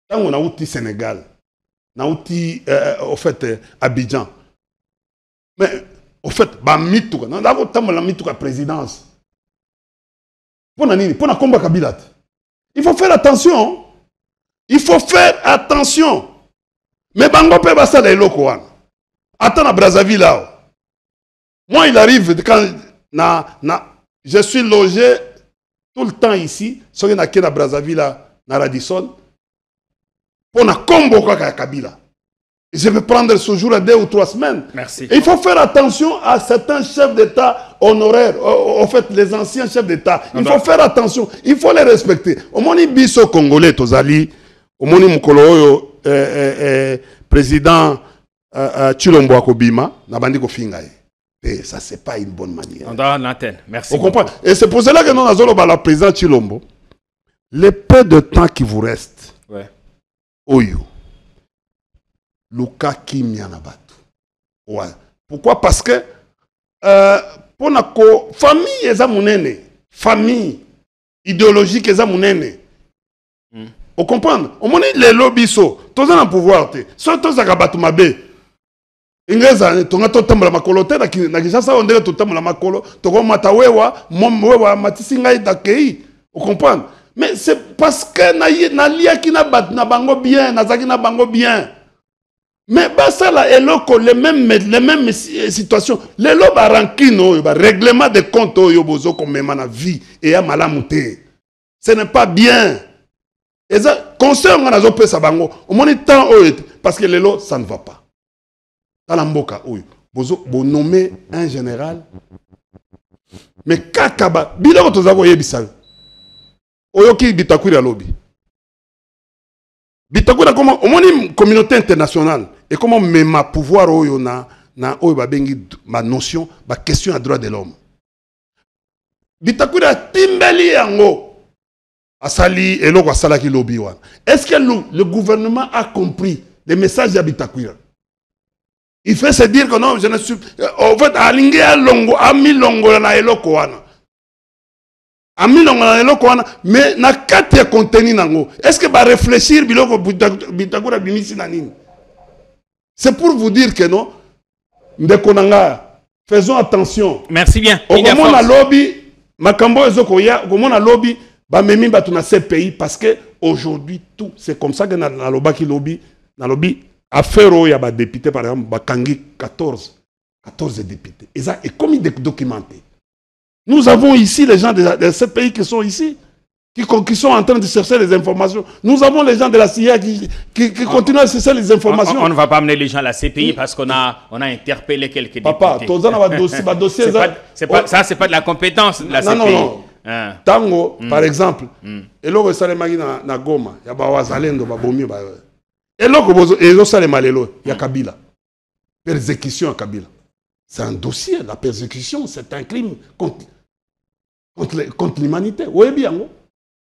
Quand on a outil Sénégal, on a outil, au fait, Abidjan. Mais, au fait, Mitou, on a la Mitou à présidence. Pour combat Kabila. Il faut faire attention. Il faut faire attention. Mais Bango peut passer les locaux. Attends à Brazzaville là. Moi, il arrive quand je suis logé tout le temps ici. Si on est à Brazzaville là, à Radisson, pour na combo Kabila. Je vais prendre ce jour à 2 ou 3 semaines. Merci. Et il faut faire attention à certains chefs d'État honoraires, en fait, les anciens chefs d'État. Il faut faire attention, il faut les respecter. Au moni biso congolais, tozali, au moni mukolo président Chilombo Akobima, nabandi ko fingaye. Et ça, c'est pas une bonne manière. On doit l'antenne. Merci. Vous comprenez? Et c'est pour cela que nous avons la président Chilombo. Le peu de temps qui vous reste, Oyo. Luka Kimia Nabatu. Ouais. Pourquoi? Parce que pour la famille eza munene, famille idéologique eza munene. Vous comprenez? On moni les lobbies so, tous en pouvoir te. Surtout za kabatu mabe. Ingeza tonga totambula makolo te na kishasa on dirait totambula makolo, toko matawewa, wewa matisinga idakei. Vous comprenez? Mais c'est parce que na liaki na bat na bango bien, na zaki na bango bien. Mais ça là les mêmes situations. Les lots barankino, règlement de comptes yo bozo comme même na vie et à malamouté. Ce n'est pas bien. Et ça conseil on a zopé ça bango. Au moins temps parce que les lots ça ne va pas. Dans la mboka bozo bo nommer un général. Mais kakaba biloko tozako yebisa. Oyoki bitakwira lobby. Bitakwira comme au moins une communauté internationale. Et comment ma pouvoir oyo na babengi ma notion, ma question à droit de l'homme. Bitakwira timbeli yango asali eloko asala ki lobby wana. Est-ce que le gouvernement a compris les messages de Bitakwira? Il fait se dire que non, je ne suis en fait alinge a longo ami longo na eloko wana. Ami longo na eloko wana mais na kati ya contenu nango. Est-ce que ba réfléchir biloko Bitakwira bimisi na nini? C'est pour vous dire que non, faisons attention. Merci bien. Comment on a lobby, Makambo Ezokoya, comment on a lobby, Bamemi Batuna ces pays, parce que aujourd'hui tout, c'est comme ça que dans le lobby, affaire où il y a des députés, par exemple, Bakangi 14 députés. Et ça est comme documenté. Nous avons ici les gens de ces pays qui sont ici. Qui sont en train de chercher les informations. Nous avons les gens de la CIA qui continuent à chercher les informations. On ne va pas amener les gens à la CPI parce qu'on a interpellé quelques députés. Papa, dossier, ça, c'est pas de la compétence de la CPI. Non. Tango, par exemple, et là, ça les na Goma, il y a Bawazalendo, Babomi, et là, il y a Kabila. Persécution à Kabila. C'est un dossier, la persécution, c'est un crime contre l'humanité. Oui, bien.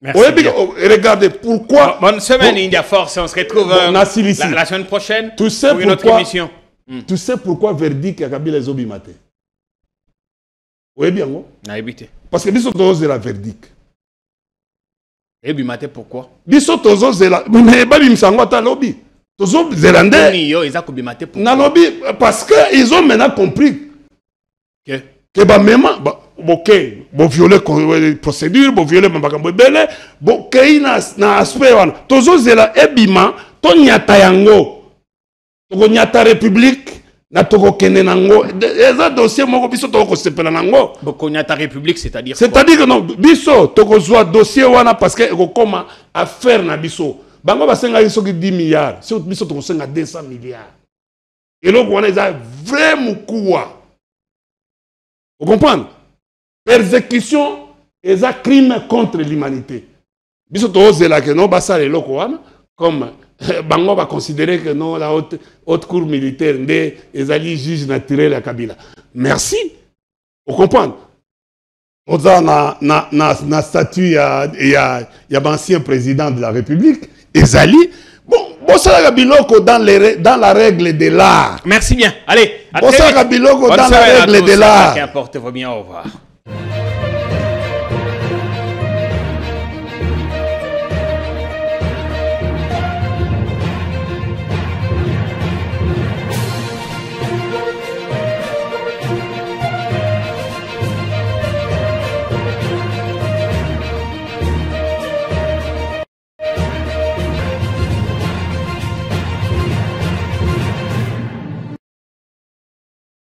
Merci. Regardez pourquoi. Bonne semaine, India Force. On se retrouve la semaine prochaine pour une autre émission. Tu sais pourquoi verdict a Kabila les obimate? Oui, bien. Parce que Bissot Tozo c'est la verdict. Et Bimate pourquoi? Bissot Tozo c'est la. Mais Babim Sangwata lobby. Toujours zélandais. Parce qu'ils ont maintenant compris que même ok, bon violer procédure, bon violer mambakambo bele, bon kei na aspect wana. Toujours zela ebima to nyata yango. To nyata république na toko kene nango. Eza dossier moko biso toko sepela nango. Bon nyata république c'est-à-dire que non biso toko zwa dossier wana parce que eko koma affaire na biso. Bango basenga biso ki 10 milliards, si biso toko senga 200 milliards. Et donc on est vrai moukoua. Vous comprenez? Persécution et un crime contre l'humanité. Biso to zela que non basa le loko wana comme bango va considérer que non la haute cour militaire ndé ezali juge naturel à Kabila. Merci. Vous comprenez? On a na statut ya ancien président de la République Ezali. Bon ça la biloko dans la règle de l'art. Merci bien. Allez. Bon ça la biloko dans la règle de l'art. Qu'importe, vos bien, au revoir.